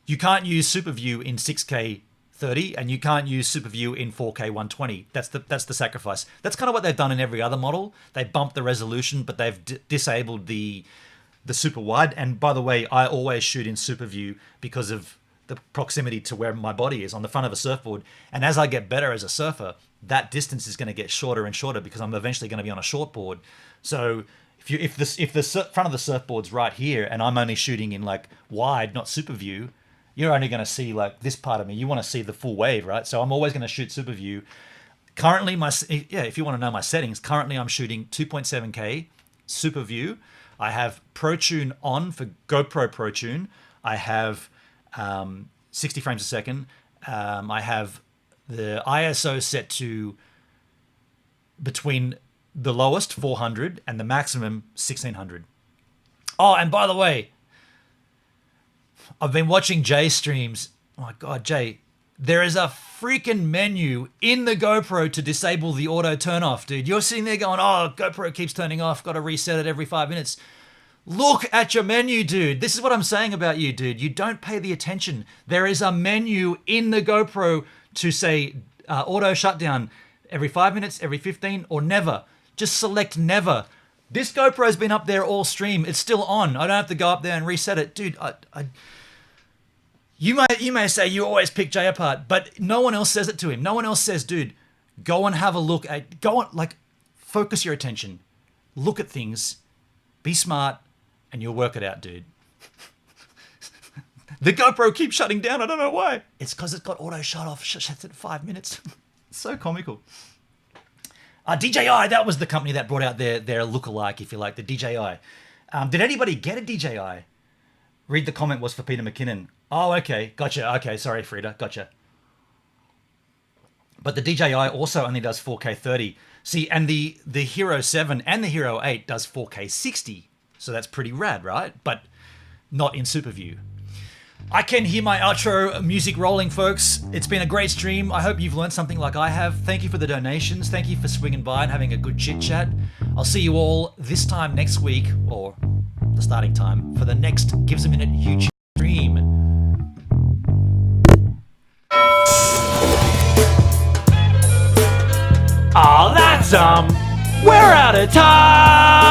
You can't use SuperView in 6K 30, and you can't use SuperView in 4K 120. That's the sacrifice. That's kind of what they've done in every other model. They bumped the resolution, but they've disabled the super wide. And by the way, I always shoot in SuperView because of the proximity to where my body is on the front of a surfboard. And as I get better as a surfer, that distance is going to get shorter and shorter because I'm eventually going to be on a short board. So if the front of the surfboard's right here and I'm only shooting in like wide, not SuperView, you're only going to see like this part of me. You want to see the full wave, right? So I'm always going to shoot SuperView. Currently, if you want to know my settings, currently I'm shooting 2.7K SuperView. I have ProTune on for GoPro ProTune. I have 60 frames a second. I have the ISO set to between the lowest 400 and the maximum 1600. Oh, and by the way, I've been watching Jay streams. Oh my God, Jay, there is a freaking menu in the GoPro to disable the auto turn off, dude. You're sitting there going, oh, GoPro keeps turning off. Got to reset it every 5 minutes. Look at your menu, dude. This is what I'm saying about you, dude. You don't pay the attention. There is a menu in the GoPro to say auto shutdown every 5 minutes, every 15, or never. Just select never. This GoPro's been up there all stream. It's still on. I don't have to go up there and reset it. Dude, You may say you always pick Jay apart, but no one else says it to him. No one else says, dude, go and have a look at, focus your attention, look at things, be smart, and you'll work it out, dude. The GoPro keeps shutting down. I don't know why. It's because it's got auto shut off. Shuts in 5 minutes. It's so comical. DJI, that was the company that brought out their lookalike, if you like, the DJI. Did anybody get a DJI? Read the comment was for Peter McKinnon. Oh, okay. Gotcha. Okay, sorry, Frida. Gotcha. But the DJI also only does 4K 30. See, and the Hero 7 and the Hero 8 does 4K 60. So that's pretty rad, right? But not in super view. I can hear my outro music rolling, folks. It's been a great stream. I hope you've learned something like I have. Thank you for the donations. Thank you for swinging by and having a good chit chat. I'll see you all this time next week, or the starting time, for the next Gives a Minute YouTube stream. Oh, that's we're out of time.